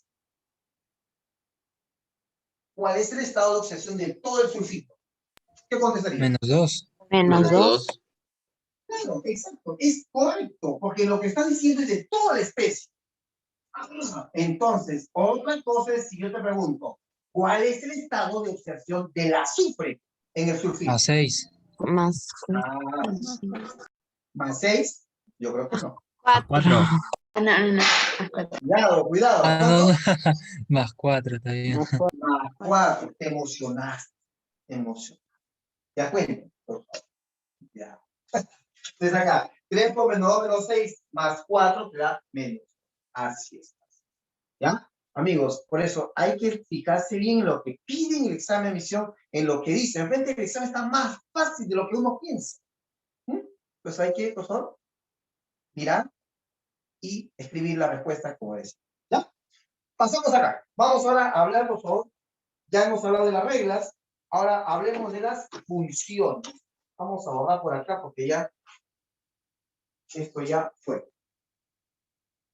¿Cuál es el estado de oxidación de todo el sulfito? ¿Qué contestarías? -2. Menos Menos 2. 2. Claro, exacto, es correcto, porque lo que está diciendo es de toda la especie. Entonces, otra cosa es si yo te pregunto, ¿cuál es el estado de oxidación del azufre en el sulfito? -6. Más ¿Más 6? Yo creo que no. 4. No. Cuidado, Ah, ¿cuánto? no. +4, está bien. Más 4. Más 4, te emocionaste. ¿Ya cuenta? Por favor. Ya. Entonces acá, 3 por menos 2 menos 6 más 4 te da menos. Así es. ¿Ya? Amigos, por eso hay que fijarse bien en lo que piden el examen de admisión, en lo que dice. De repente el examen está más fácil de lo que uno piensa. Pues hay que, por favor, mirar y escribir la respuesta como es. ¿Ya? Pasamos acá. Vamos ahora a hablar, por favor. Ya hemos hablado de las reglas. Ahora hablemos de las funciones. Vamos a borrar por acá porque ya esto ya fue.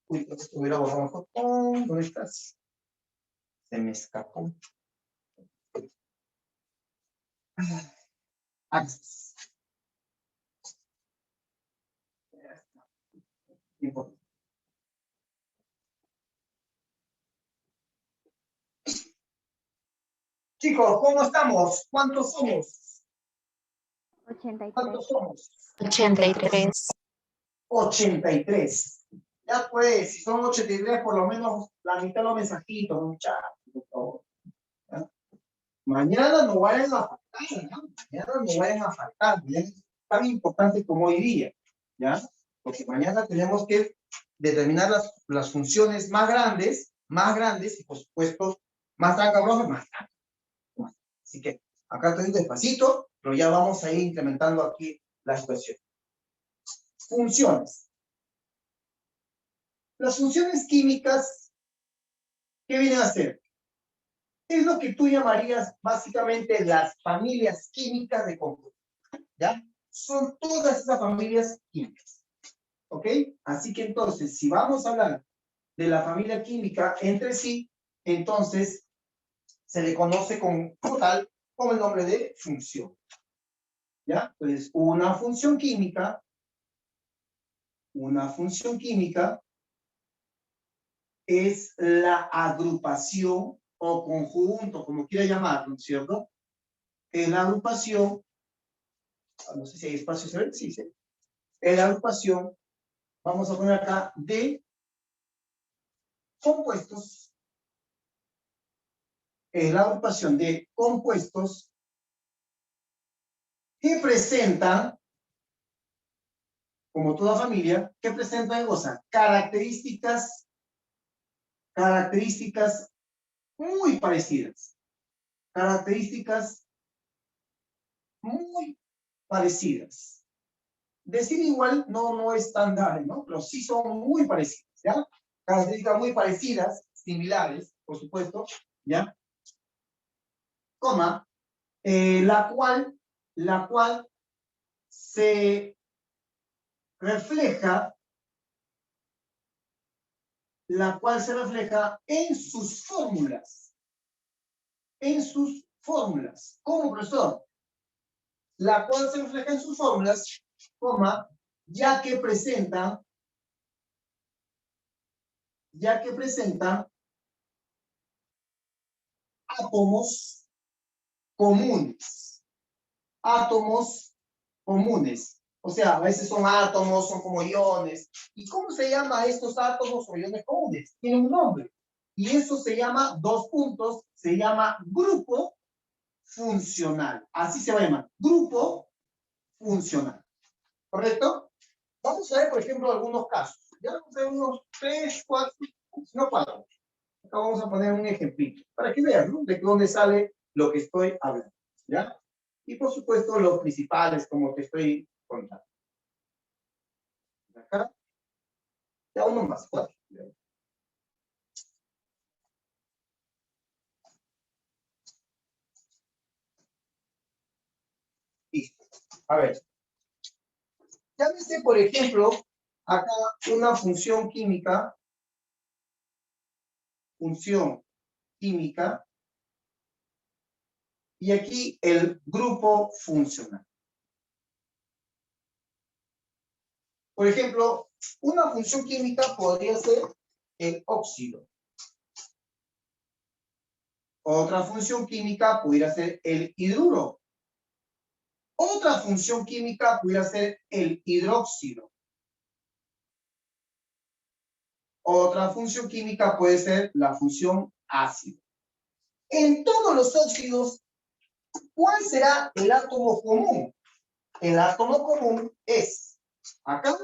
Uy, esto hubiera borrado mejor. ¿Dónde estás? Se me escapó. Aquí estás. Importante. Chicos, ¿cómo estamos? ¿Cuántos somos? 83. ¿Cuántos somos? 83. 83. Ya pues, si son 83, por lo menos la mitad de los mensajitos, muchachos, por favor. ¿Ya? Mañana no vayan a faltar, ¿no? Mañana no vayan a faltar. ¿Ya? Es tan importante como hoy día, ¿ya? Porque mañana tenemos que determinar las funciones más grandes y, por supuesto, más trancabrojas, más trancas. Así que acá estoy despacito, pero ya vamos a ir incrementando aquí la expresión. Funciones. Las funciones químicas, ¿qué vienen a ser? Es lo que tú llamarías básicamente las familias químicas de compuestos. ¿Ya? Son todas esas familias químicas. ¿Ok? Así que entonces, si vamos a hablar de la familia química entre sí, entonces se le conoce como tal, como el nombre de función. ¿Ya? Entonces, una función química es la agrupación o conjunto, como quiera llamarlo, ¿no es cierto? Es la agrupación, no sé si hay espacio, ¿se ve? Sí, sí. Es la agrupación, vamos a poner acá, de compuestos la agrupación de compuestos que presentan, como toda familia, que presentan características muy parecidas. Características muy parecidas. Decir igual no es tan grave, ¿no? Pero sí son muy parecidas, ¿ya? Características muy parecidas, similares, por supuesto, ¿ya? Coma, la cual se refleja en sus fórmulas. En sus fórmulas. ¿Cómo, profesor? La cual se refleja en sus fórmulas, coma, ya que presentan átomos comunes. Átomos comunes. O sea, a veces son átomos, son como iones. ¿Y cómo se llama a estos átomos o iones comunes? Tienen un nombre. Y eso se llama, se llama grupo funcional. Así se va a llamar. Grupo funcional. ¿Correcto? Vamos a ver, por ejemplo, algunos casos. Ya vamos a ver unos 3, 4, no 4. Acá vamos a poner un ejemplito para que vean, ¿no? De dónde sale lo que estoy hablando. ¿Ya? Y por supuesto, los principales, como te estoy contando. Acá. Ya uno más, 4. Listo. A ver. Ya viste, por ejemplo, acá una función química, y aquí el grupo funcional. Por ejemplo, una función química podría ser el óxido. Otra función química pudiera ser el hidruro. Otra función química pudiera ser el hidróxido. Otra función química puede ser la función ácido. En todos los óxidos, ¿cuál será el átomo común? El átomo común es, acá,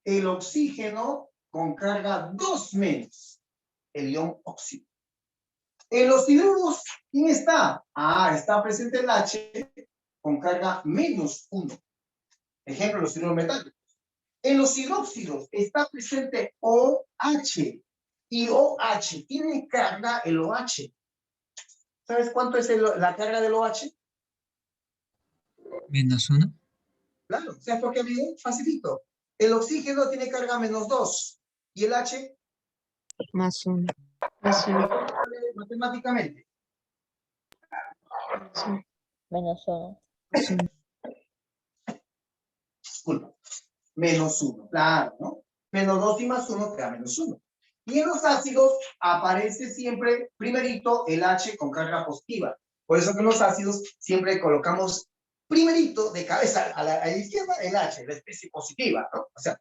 el oxígeno con carga 2-, el ion óxido. En los hidruros, ¿quién está? Está presente el H con carga -1. Ejemplo, los hidruros metálicos. En los hidróxidos está presente OH. Y OH tiene carga el OH. ¿Sabes cuánto es la carga del OH? -1. Claro, ¿sabes por qué, amigo? Facilito. El oxígeno tiene carga -2. ¿Y el H? +1. Matemáticamente. -1. Disculpa. -1. Claro, ¿no? -2 y +1 te da -1. Y en los ácidos aparece siempre primerito el H con carga positiva. Por eso que en los ácidos siempre colocamos primerito de cabeza a la izquierda el H, la especie positiva, ¿no? O sea,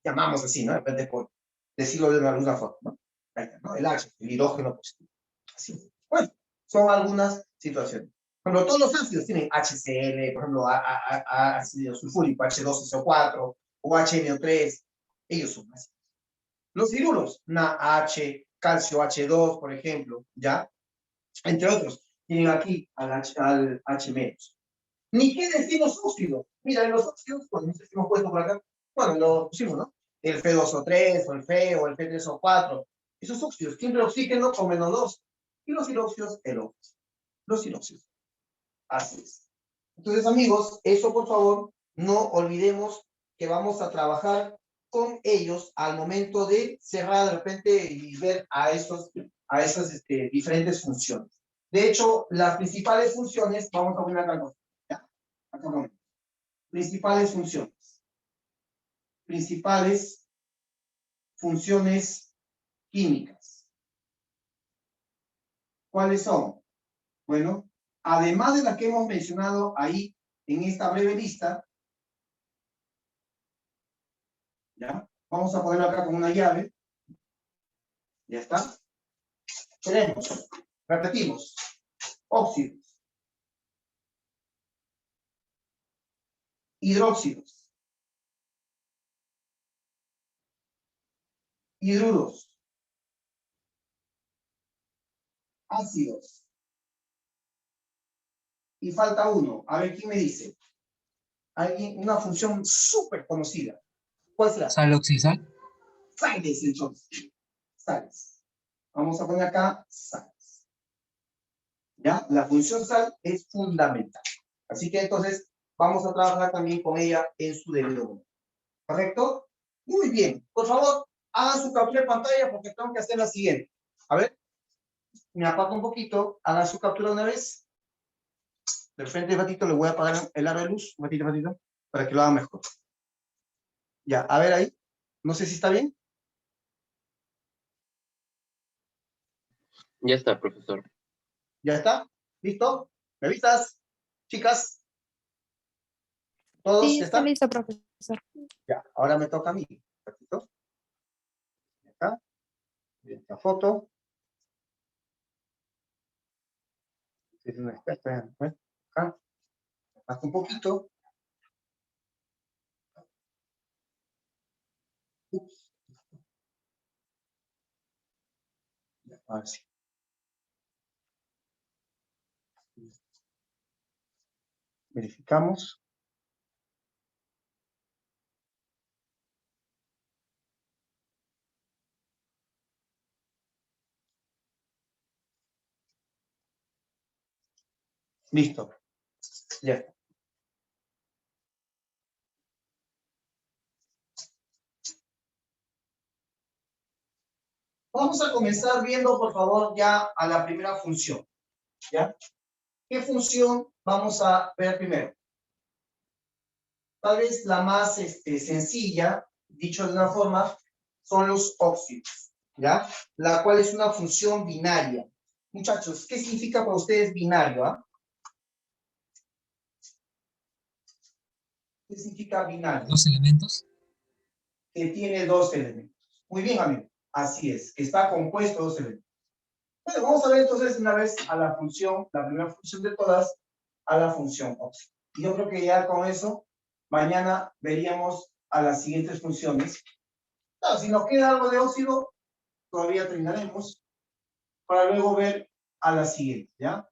llamamos así, ¿no? Depende por decirlo de alguna forma, ¿no? Ahí está, ¿no? El H, el hidrógeno positivo. Así. Bueno, son algunas situaciones. Por ejemplo, todos los ácidos tienen HCl, por ejemplo, ácido sulfúrico, H2SO4, o HNO3. Ellos son ácidos. Los hidruros, NaH, calcio H2, por ejemplo, ¿ya? Entre otros, tienen aquí al H-. Ni qué decir los óxidos. Mira, en los óxidos, pues no sé si hemos puesto por acá, bueno, lo pusimos, ¿no? El Fe2O3, o el Fe, o el Fe3O4. Esos óxidos, siempre oxígeno con -2. Y los hidróxidos, el óxido. Los hidróxidos. Así es. Entonces, amigos, eso por favor, no olvidemos que vamos a trabajar con ellos al momento de cerrar de repente y ver a esas diferentes funciones. De hecho, las principales funciones, vamos a poner acá, ¿ya? Acá ponemos. Principales funciones. Principales funciones químicas. ¿Cuáles son? Bueno, además de las que hemos mencionado ahí en esta breve lista, ¿ya? Vamos a ponerlo acá con una llave. Ya está. Tenemos, repetimos, óxidos, hidróxidos, hidruros, ácidos. Y falta uno. A ver, ¿quién me dice? Alguien, una función súper conocida. ¿Cuál será? Sal oxisal. Sales, entonces. Sales. Vamos a poner acá sales. ¿Ya? La función sal es fundamental. Así que entonces vamos a trabajar también con ella en su debido momento. ¿Correcto? Muy bien. Por favor, hagan su captura de pantalla porque tengo que hacer la siguiente. A ver. Me aparto un poquito. Hagan su captura una vez. De frente, ratito, le voy a apagar el aro de luz. Ratito, para que lo haga mejor. Ya, a ver ahí. No sé si está bien. Ya está, profesor. ¿Ya está? ¿Listo? ¿Me avisas? Chicas. ¿Todos? Sí, ¿Ya está está? listo, profesor. Ya, ahora me toca a mí. Ratito. Acá. Esta foto. Es una especie, acá. Hasta un poquito. Ups. Ya, ahora sí. Verificamos. Listo. Ya está. Vamos a comenzar viendo, por favor, ya a la primera función. ¿Ya? ¿Qué función vamos a ver primero? Tal vez la más sencilla, dicho de una forma, son los óxidos. ¿Ya? La cual es una función binaria. Muchachos, ¿qué significa para ustedes binario? ¿Ah? ¿Qué significa binario? Dos elementos. Que tiene dos elementos. Muy bien, amigo. Así es, que está compuesto de dos elementos. Bueno, vamos a ver entonces una vez a la función, la primera función de todas, a la función óxido. Y yo creo que ya con eso, mañana veríamos a las siguientes funciones. Claro, si nos queda algo de óxido, todavía terminaremos, para luego ver a la siguiente, ¿ya?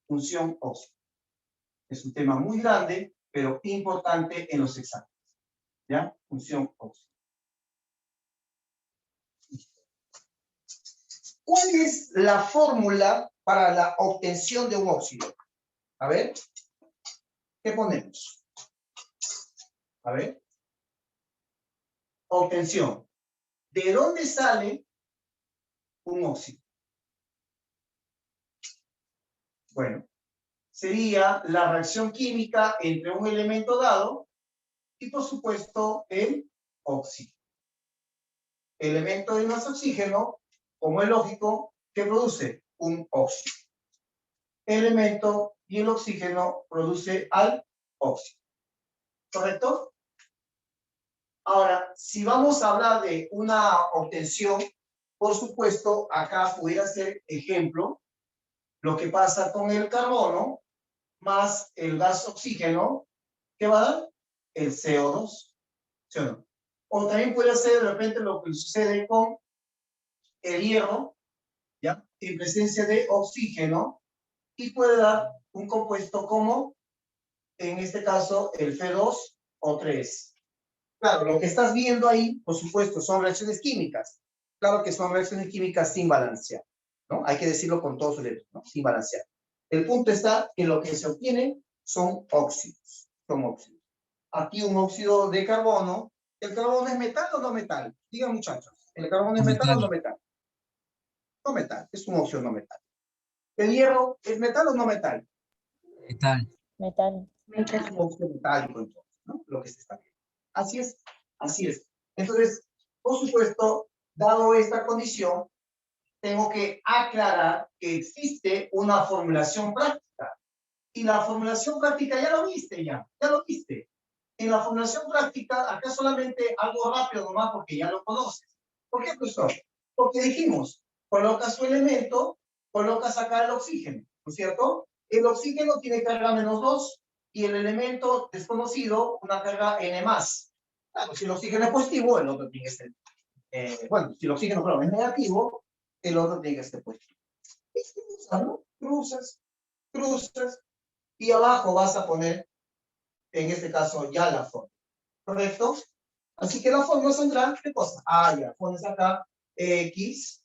Función óxido. Es un tema muy grande, pero importante en los exámenes, ¿ya? Función óxido. ¿Cuál es la fórmula para la obtención de un óxido? A ver, ¿qué ponemos? A ver. Obtención. ¿De dónde sale un óxido? Bueno, sería la reacción química entre un elemento dado y, por supuesto, el óxido. Elemento de más oxígeno, como es lógico, que produce un óxido. Elemento y el oxígeno produce al óxido. ¿Correcto? Ahora, si vamos a hablar de una obtención, por supuesto, acá pudiera ser ejemplo, lo que pasa con el carbono más el gas oxígeno, ¿qué va a dar? El CO2. ¿Sí o no? O también puede ser de repente lo que sucede con el hierro, ¿ya? En presencia de oxígeno, y puede dar un compuesto como, en este caso, el Fe2O3. Claro, lo que estás viendo ahí, por supuesto, son reacciones químicas. Claro que son reacciones químicas sin balancear, ¿no? Hay que decirlo con todos sus letras, ¿no? Sin balancear. El punto está que lo que se obtiene son óxidos. Son óxidos. Aquí un óxido de carbono. ¿El carbono es metal o no metal? Digan, muchachos. ¿El carbono es metal o no metal? No metal. Es un óxido no metal. ¿El hierro es metal o no metal? Metal. Metal. Es un óxido metálico, entonces, ¿no? Lo que se está viendo. Así es. Así es. Entonces, por supuesto, dado esta condición, tengo que aclarar que existe una formulación práctica. Y la formulación práctica ya lo viste, ya lo viste. En la formulación práctica, acá solamente algo rápido nomás porque ya lo conoces. ¿Por qué, profesor? Porque dijimos, colocas tu elemento, colocas acá el oxígeno, ¿no es cierto? El oxígeno tiene carga -2 y el elemento desconocido una carga N+. Claro, si el oxígeno es positivo, el otro tiene que ser, bueno, si el oxígeno perdón, es negativo, el otro tiene que ser positivo. ¿No? Cruzas, y abajo vas a poner, en este caso, ya la fórmula. ¿Correcto? Así que la fórmula saldrá, ¿qué cosa? Ah, ya, pones acá X,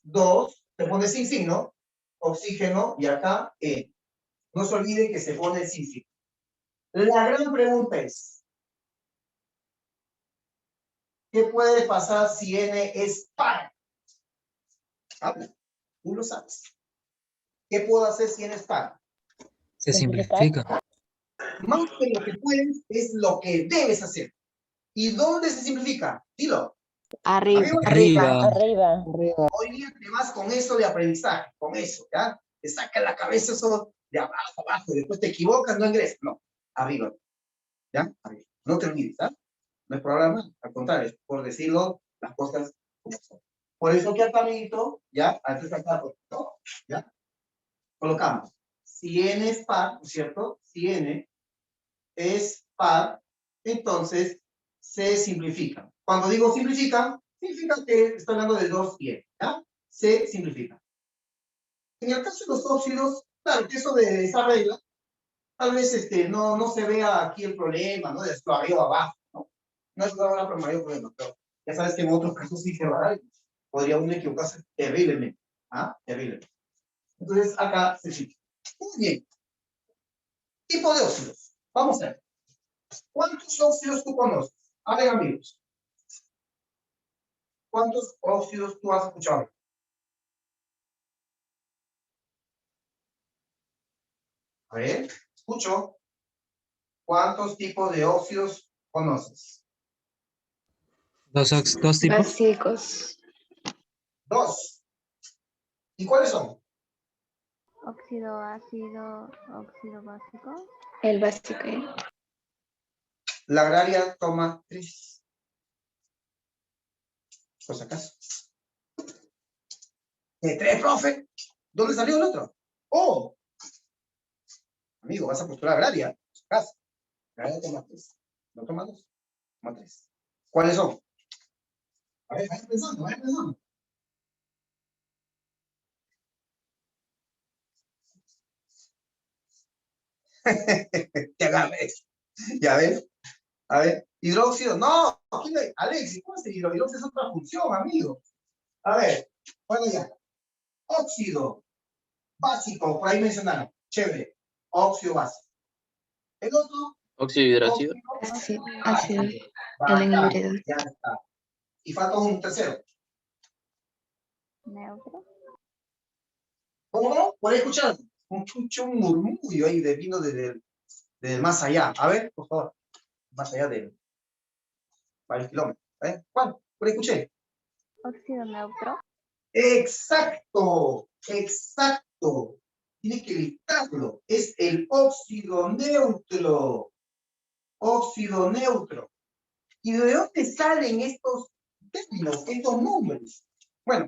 2, te pones sin signo, oxígeno, y acá E. No se olvide que se pone sin signo. La gran pregunta es, ¿qué puede pasar si N es par? Habla, tú lo sabes. ¿Qué puedo hacer si N es par? Se Simplificar. simplifica. Más que lo que puedes, es lo que debes hacer. ¿Y dónde se simplifica? Dilo. Arriba. Arriba. Arriba. Hoy día te vas con eso de aprendizaje, con eso, ¿ya? Te saca la cabeza eso de abajo, abajo, y después te equivocas, no ingresas. No, arriba. ¿Ya? Arriba. No te olvides, ¿ah? No es problema, al contrario, es por decirlo las cosas como son. Por eso que acá, amiguito, ¿ya? Antes acá, ¿no? ¿Ya? Colocamos. Si N es par, ¿no es cierto? Si N es par, entonces se simplifica. Cuando digo simplifica, significa que estoy hablando de 2 y N, ¿ya? Se simplifica. En el caso de los óxidos, claro, que eso de esa regla, tal vez no se vea aquí el problema, ¿no? De esto arriba o abajo, ¿no? No es una mayor problema, pero ya sabes que en otros casos sí se va a dar, podría uno equivocarse terriblemente, ¿ah? Terriblemente. Entonces, acá se simplifica. Muy bien. Tipo de óxidos. Vamos a ver. ¿Cuántos óxidos tú conoces? A ver, amigos. ¿Cuántos óxidos tú has escuchado? A ver, escucho. ¿Cuántos tipos de óxidos conoces? Dos tipos. Básicos. 2. ¿Y cuáles son? Óxido ácido, óxido básico. El básico, ¿eh? La agraria toma 3. Por si acaso. ¿De 3, profe? ¿Dónde salió el otro? ¡Oh! Amigo, vas a postular agraria. Por si acaso. Agraria toma 3. ¿No toma 2? Toma 3. ¿Cuáles son? A ver, vaya pensando, vaya pensando. Te agarres. Ya ves. A ver, hidróxido. No, Alexis, ¿cómo es el hidróxido? Es otra función, amigo. A ver, bueno ya. Óxido básico, por ahí mencionaron. Chévere. Óxido básico. El otro. Óxido hidrácido. Así, así. El Bacán, híbrido. ya está. Y falta un tercero. Neutro. ¿Cómo no? Por ahí escuchar. Un murmullo ahí de vino desde más allá. A ver, por favor. Más allá de varios kilómetros. ¿Cuál? Por ahí escuché. Óxido neutro. Exacto, exacto. Tiene que evitarlo. Es el óxido neutro. Óxido neutro. ¿Y de dónde salen estos términos, estos nombres? Bueno,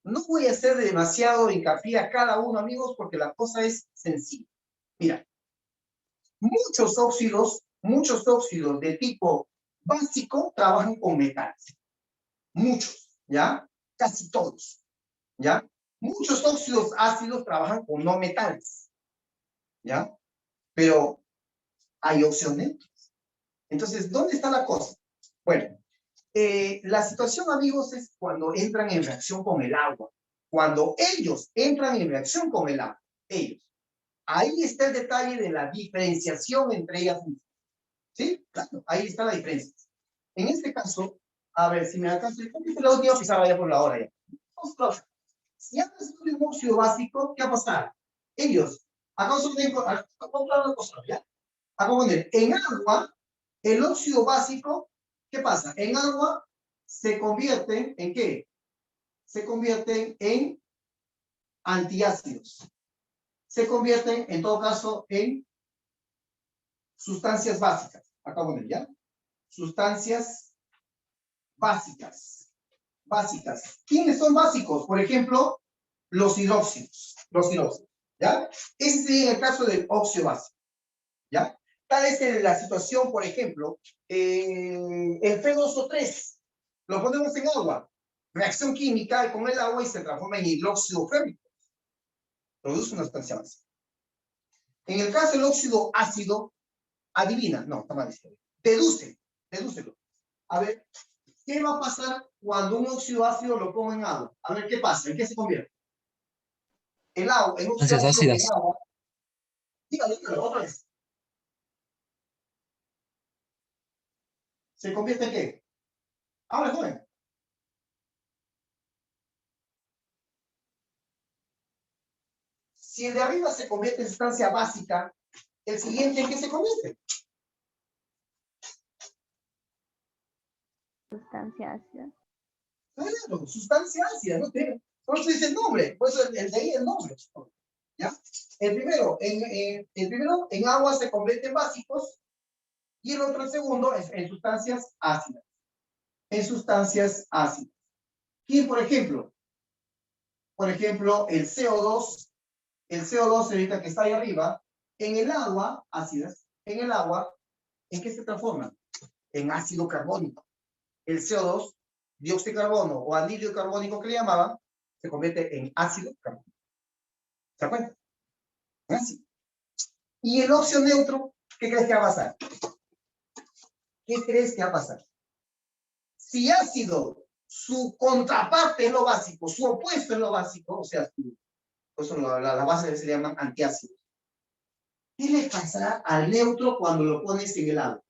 no voy a hacer demasiado hincapié a cada uno, amigos, porque la cosa es sencilla. Mira, muchos óxidos de tipo básico trabajan con metales. Muchos, ¿ya? Casi todos. ¿Ya? Muchos óxidos ácidos trabajan con no metales, ¿ya? Pero hay óxidos neutros. Entonces, ¿dónde está la cosa? Bueno, la situación, amigos, es cuando entran en reacción con el agua. Cuando ellos entran en reacción con el agua, ellos. Ahí está el detalle de la diferenciación entre ellas mismas. ¿Sí? Claro, ahí está la diferencia. En este caso, a ver, si me alcanzo, la última pizarra ya por la hora ya. Vamos, Claudia. Si antes de un óxido básico, ¿qué va a pasar? Ellos, acá en agua, el óxido básico, ¿qué pasa? En agua se convierten ¿en qué? Se convierten en antiácidos. Se convierten, en todo caso, en sustancias básicas. Acá poner, ¿ya? Sustancias básicas. Básicas. ¿Quiénes son básicos? Por ejemplo, los hidróxidos. Los hidróxidos. ¿Ya? Ese sería el caso del óxido básico. ¿Ya? Tal es la situación, por ejemplo, el F2O3, lo ponemos en agua, reacción química con el agua y se transforma en hidróxido férrico. Produce una sustancia básica. En el caso del óxido ácido, adivina, no, está mal diciendo. Dedúcelo. A ver, ¿qué va a pasar cuando un óxido ácido lo pongo en agua? A ver, ¿qué pasa? ¿En qué se convierte? El agua, el óxido Sustancias ácido en ácidas. agua. Dígalo, otra vez. ¿Se convierte en qué? Ahora, joven. Si el de arriba se convierte en sustancia básica, ¿el siguiente en qué se convierte? Sustancia ácida. Claro, sustancia ácida, ¿no? Por eso dice el nombre, por eso el de ahí el nombre. ¿Ya? El primero en agua se convierte en básicos y el segundo es en sustancias ácidas. En sustancias ácidas. ¿Quién, por ejemplo? Por ejemplo, el CO2 ahorita que está ahí arriba, en el agua, ácidas, en el agua, ¿en qué se transforma? En ácido carbónico. El CO2, dióxido de carbono o anhídrido carbónico que le llamaban, se convierte en ácido carbónico. ¿Se da cuenta? Ácido. Y el óxido neutro, ¿qué crees que va a pasar? ¿Qué crees que va a pasar? Si ácido, su contraparte es lo básico, su opuesto es lo básico, o sea, por eso la base se le llaman antiácidos. ¿Qué le pasará al neutro cuando lo pones en el agua?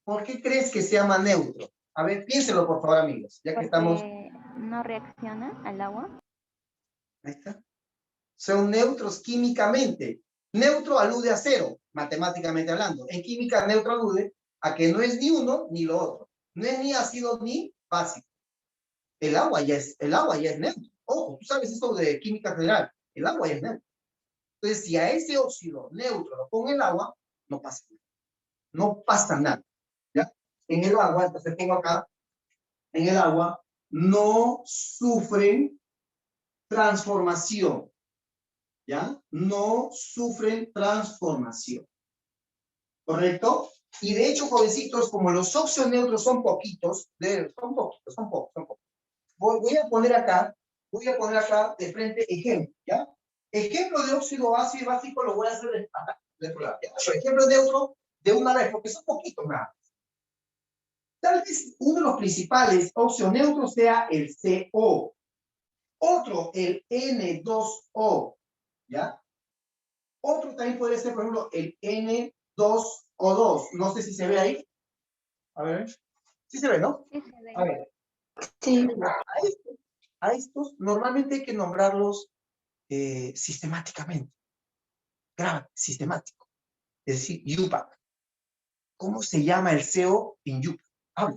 ¿Por qué crees que se llama neutro? A ver, piénselo por favor, amigos, ya que estamos... Porque no reacciona al agua. Ahí está. Son neutros químicamente. Neutro alude a cero, matemáticamente hablando. En química, neutro alude a que no es ni uno ni lo otro. No es ni ácido ni básico. El agua ya es neutro. Ojo, tú sabes esto de química general. El agua ya es neutro. Entonces, si a ese óxido neutro lo pongo en el agua, no pasa nada. No pasa nada. ¿Ya? En el agua, entonces pongo acá, en el agua, no sufren transformación. ¿Ya? No sufren transformación. ¿Correcto? Y de hecho, jovencitos, como los óxidos neutros son poquitos, son pocos. Voy a poner acá de frente ejemplo, ¿ya? Ejemplo de óxido ácido y básico lo voy a hacer de otro lado, ¿ya? Ejemplo neutro de una vez, porque son poquitos nada. Tal vez uno de los principales óxidos neutros sea el CO. Otro, el N2O, ¿ya? Otro también podría ser, por ejemplo, el N2O2. No sé si se ve ahí. A ver. Sí se ve, ¿no? Sí, se ve. A ver. Sí. A estos normalmente hay que nombrarlos sistemáticamente. Grave, sistemático. Es decir, UPAC. ¿Cómo se llama el CO en UPAC? Habla.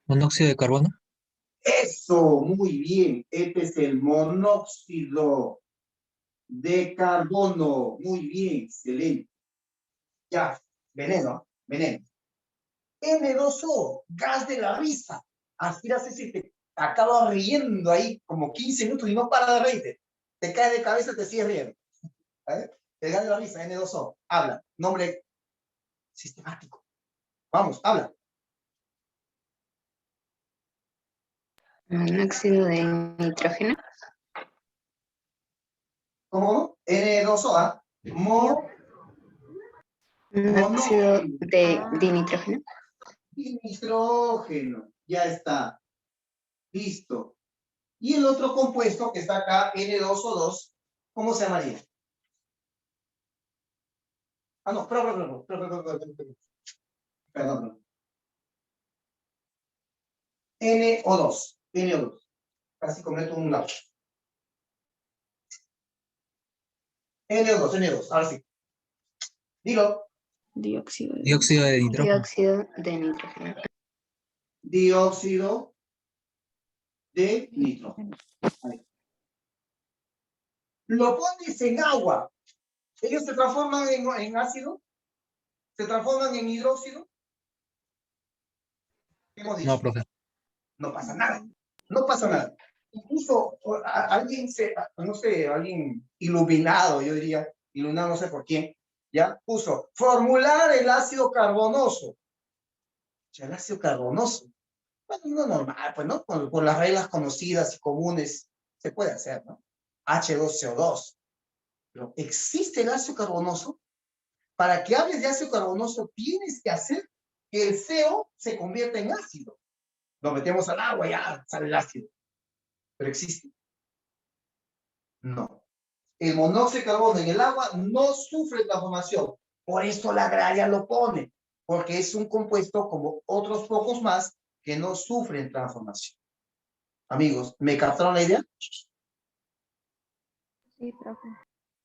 Monóxido de carbono. Eso, muy bien. Este es el monóxido de carbono. Muy bien, excelente. Ya, veneno. N2O, gas de la risa. Aspiras ese y te acabas riendo ahí como 15 minutos y no para de reírte. Te cae de cabeza, te sigues riendo. El gas de la risa, N2O. Habla. Nombre sistemático. Vamos, habla. Monóxido de nitrógeno. ¿Cómo? N2O, ¿ah? Monóxido de dinitrógeno. Nitrógeno. Ya está. Listo. Y el otro compuesto que está acá, N2O2, ¿cómo se llamaría? Ah, no, perdón. NO2. Casi cometo un lapso. NO2. Ahora sí. Dilo. Dióxido Dióxido de nitrógeno. Dióxido de nitrógeno. Dióxido de nitrógeno. Ahí. Lo pones en agua. Ellos se transforman en ácido. Se transforman en hidróxido. ¿Qué hemos dicho? No, profe. No pasa nada. No pasa nada. Incluso alguien, no sé, alguien iluminado, yo diría, iluminado no sé por quién, ya puso, formular el ácido carbonoso. Ya el ácido carbonoso. Bueno, no normal, pues, ¿no? Por las reglas conocidas y comunes se puede hacer, ¿no? H2CO2. Pero ¿existe el ácido carbonoso? Para que hables de ácido carbonoso, tienes que hacer que el CO se convierta en ácido. Lo metemos al agua y ya sale el ácido. ¿Pero existe? No. El monóxido de carbono en el agua no sufre transformación. Por eso la agraria lo pone. Porque es un compuesto como otros pocos más que no sufren transformación. Amigos, ¿me captaron la idea? Sí, profe.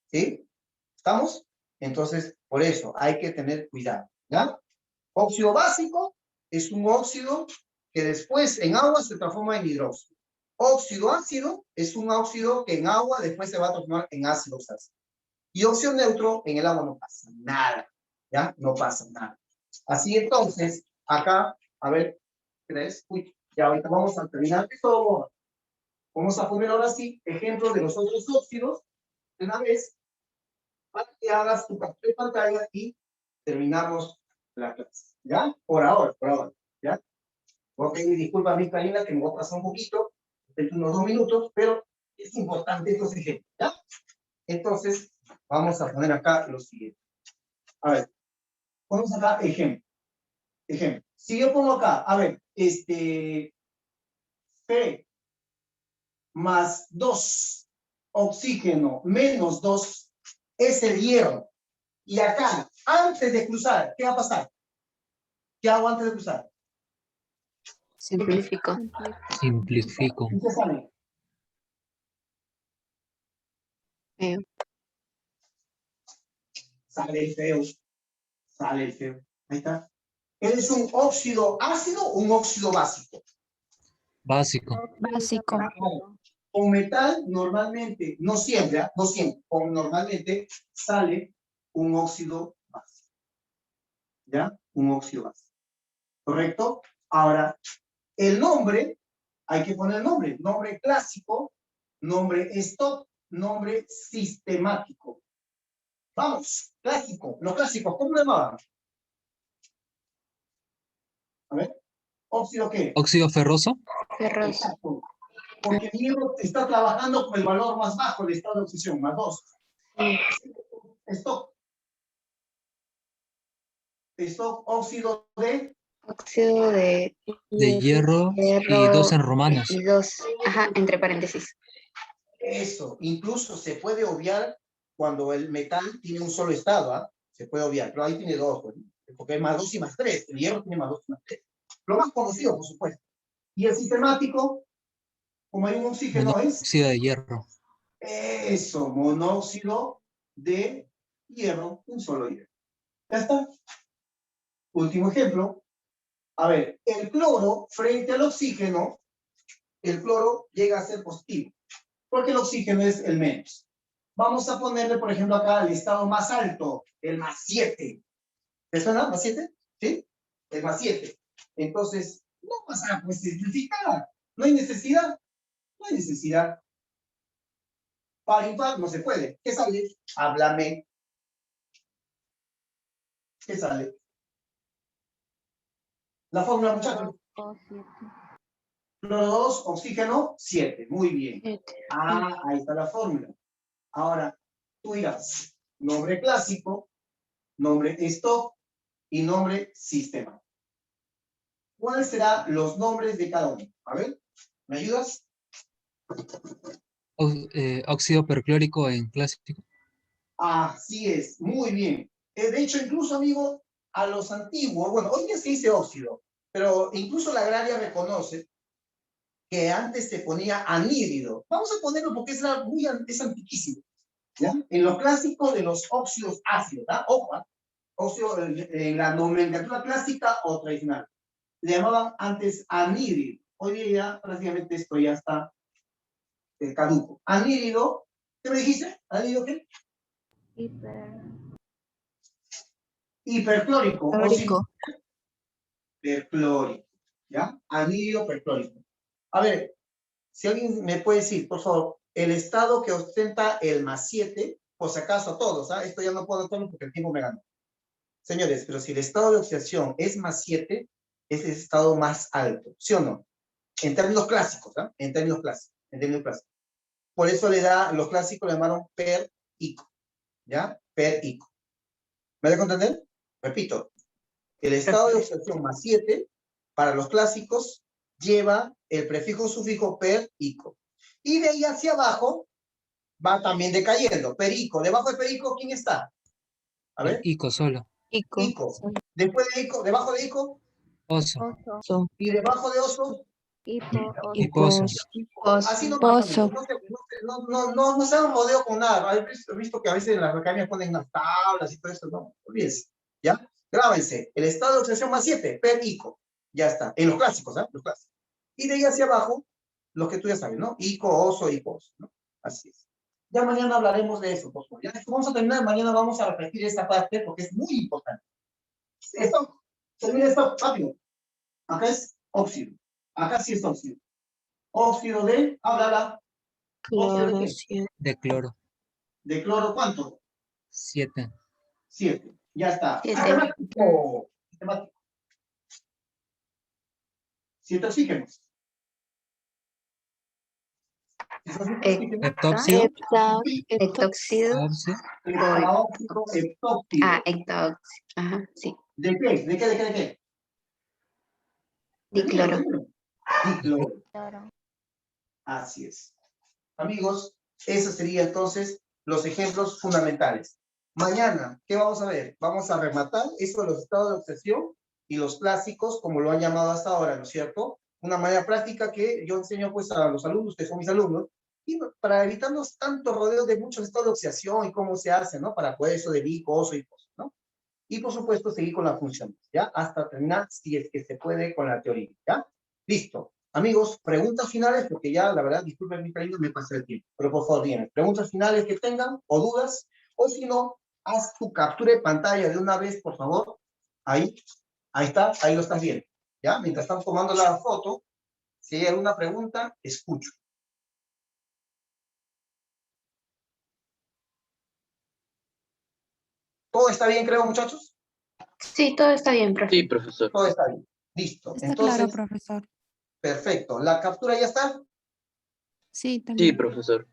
¿Sí? ¿Estamos? Entonces, por eso hay que tener cuidado. ¿Ya? Óxido básico es un óxido que después en agua se transforma en hidróxido. Óxido ácido es un óxido que en agua después se va a transformar en ácido ácido. Y óxido neutro en el agua no pasa nada. ¿Ya? No pasa nada. Así entonces, acá, a ver, ¿crees? Uy, ya ahorita vamos a terminar esto. Vamos a poner ahora sí ejemplos de los otros óxidos de una vez para que hagas tu captura de pantalla y terminamos la clase. ¿Ya? Por ahora, ¿ya? Ok, disculpa, mi Karina, que me voy a pasar un poquito, unos 2 minutos, pero es importante estos ejemplos, ¿ya? Entonces, vamos a poner acá lo siguiente. A ver, ponemos acá ejemplo. Ejemplo. Si yo pongo acá, a ver, P más 2, oxígeno menos 2, es el hierro. Y acá, antes de cruzar, ¿qué va a pasar? ¿Qué hago antes de cruzar? Simplifico. Simplifico. ¿Y qué sale? Feo. Sale el feo. Sale el feo. Ahí está. ¿Es un óxido ácido o un óxido básico? Básico. Básico. Con metal, normalmente, no siempre, no siempre, normalmente sale un óxido básico. ¿Ya? Un óxido básico. ¿Correcto? Ahora, el nombre, hay que poner nombre. Nombre clásico, nombre stock, nombre sistemático. Vamos, clásico. Los clásicos, ¿cómo le llamaban? A ver, ¿óxido qué? Óxido ferroso. Ferroso. Exacto. Porque mi hierro está trabajando con el valor más bajo del estado de oxidación, más 2. Stock. Stock, óxido de Óxido de De hierro y hierro 2 en romanos. y 2, ajá, entre paréntesis. eso. Incluso se puede obviar cuando el metal tiene un solo estado, ¿ah? Se puede obviar, pero ahí tiene 2, pues, porque hay más 2 y más 3. El hierro tiene más 2 y más 3. Lo más conocido, por supuesto. Y el sistemático, como hay un oxígeno, es Monóxido de hierro. eso, monóxido de hierro, un solo hierro. Ya está. Último ejemplo. A ver, el cloro frente al oxígeno, el cloro llega a ser positivo, porque el oxígeno es el menos. Vamos a ponerle, por ejemplo, acá el estado más alto, el más 7. ¿Te suena? ¿Más 7? ¿Sí? El más 7. Entonces, no pasa, pues simplificar. No hay necesidad. No hay necesidad. Par impar no se puede. ¿Qué sale? Háblame. ¿Qué sale? La fórmula, muchachos. O 7. Cloro 2, oxígeno 7. Muy bien. Ah, ahí está la fórmula. Ahora, tú dirás, nombre clásico, nombre stock y nombre sistema. ¿Cuáles serán los nombres de cada uno? A ver, ¿me ayudas? Óxido perclórico en clásico. Así es, muy bien. De hecho, incluso, amigo, a los antiguos, bueno, hoy día se dice óxido, pero incluso la agraria reconoce que antes se ponía anhídrido. Vamos a ponerlo porque es antiquísimo. ¿Ya? En los clásicos de los óxidos ácidos, ¿ah? Ojo, ¿ah? Óxido en la nomenclatura clásica o tradicional. Le llamaban antes anhídrido. Hoy día ya prácticamente esto ya está caduco. Anhídrido, ¿qué me dijiste? ¿Anhídrido qué? Hiperclórico. Clórico. Perclórico. ¿Ya? Anhídrido perclórico. A ver, si alguien me puede decir, por favor, el estado que ostenta el +7, por si acaso a todos, ¿ah? Esto ya no puedo hacerlo porque el tiempo me gana. Señores, pero si el estado de oxidación es +7, es el estado más alto, ¿sí o no? En términos clásicos, ¿ah? En términos clásicos. Por eso los clásicos le llamaron per ico, ¿ya? Per ico. ¿Me dejo entender? Repito, el estado de oxidación +7, para los clásicos, lleva el prefijo sufijo per ico. Y de ahí hacia abajo, va también decayendo. Perico. Debajo de perico, ¿quién está? A ver. Ico solo. Ico. Después de ico, debajo de ico, Oso. Oso. y debajo de oso, Hipo. Oso. Hiposo. así no Pozo. no se hagan rodeo con nada. He visto que a veces en las academias ponen unas tablas y todo eso, no, olvídense, ¿ya? Grábense, el estado de oxidación +7, per ico, ya está, en los clásicos, ¿ah? Los clásicos. Y de ahí hacia abajo, los que tú ya sabes, ¿no? Ico, oso, hiposo, ¿no? Así es. Ya mañana hablaremos de eso, por favor. Ya vamos a terminar, mañana vamos a repetir esta parte porque es muy importante. Esto, termina esto rápido. Acá es óxido. Acá sí es óxido. Óxido de, háblala. ¿Óxido de qué? De cloro. ¿De cloro cuánto? 7. 7. Ya está. 7. Sistemático. Sistemático. 7 oxígenos. Heptóxido. Heptóxido. Óxido. Heptaóxido, heptóxido. Ah, hectaóxido. Ajá, sí. ¿De qué? ¿De qué? ¿De qué? ¿De qué? Dicloro. Dicloro. Cloro. Así es. Amigos, esos serían entonces los ejemplos fundamentales. Mañana, ¿qué vamos a ver? Vamos a rematar eso de los estados de oxidación y los clásicos, como lo han llamado hasta ahora, ¿no es cierto? Una manera práctica que yo enseño pues a los alumnos, que son mis alumnos, y para evitarnos tantos rodeos de muchos estados de oxidación y cómo se hace, ¿no? Para poder eso de bico, oso y pozo, ¿no? Y por supuesto seguir con la función, ¿ya? Hasta terminar, si es que se puede, con la teoría, ¿ya? Listo. Amigos, preguntas finales, porque ya, la verdad, disculpen mi cariño, me pasé el tiempo. Pero por favor, díganme, preguntas finales que tengan, o dudas, o si no, haz tu captura de pantalla de una vez, por favor. Ahí está, ahí lo estás viendo, ¿ya? Mientras están tomando la foto, si hay alguna pregunta, escucho. ¿Todo está bien, creo, muchachos? Sí, todo está bien, profe. Sí, profesor. Todo está bien. Listo. Está Entonces, claro, profesor. perfecto. ¿La captura ya está? Sí, Sí, también. profesor.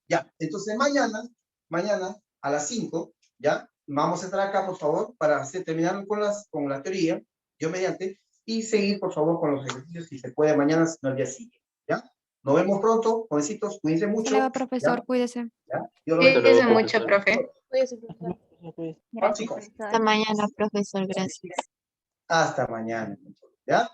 Ya. Entonces, mañana a las 5, ¿ya? Vamos a estar acá, por favor, para terminar con la teoría, yo mediante, y seguir, por favor, con los ejercicios, si se puede, mañana, si no el día siguiente, ¿ya? Nos vemos pronto, jovencitos, cuídense mucho. Hasta luego, profesor, ¿ya? cuídese. ¿Ya? Dios los Hasta bendiga. luego, Cuídense mucho, profesor. profe. Chao, Gracias, chicos. profesor. Hasta mañana, profesor. Gracias. Hasta mañana, ¿ya?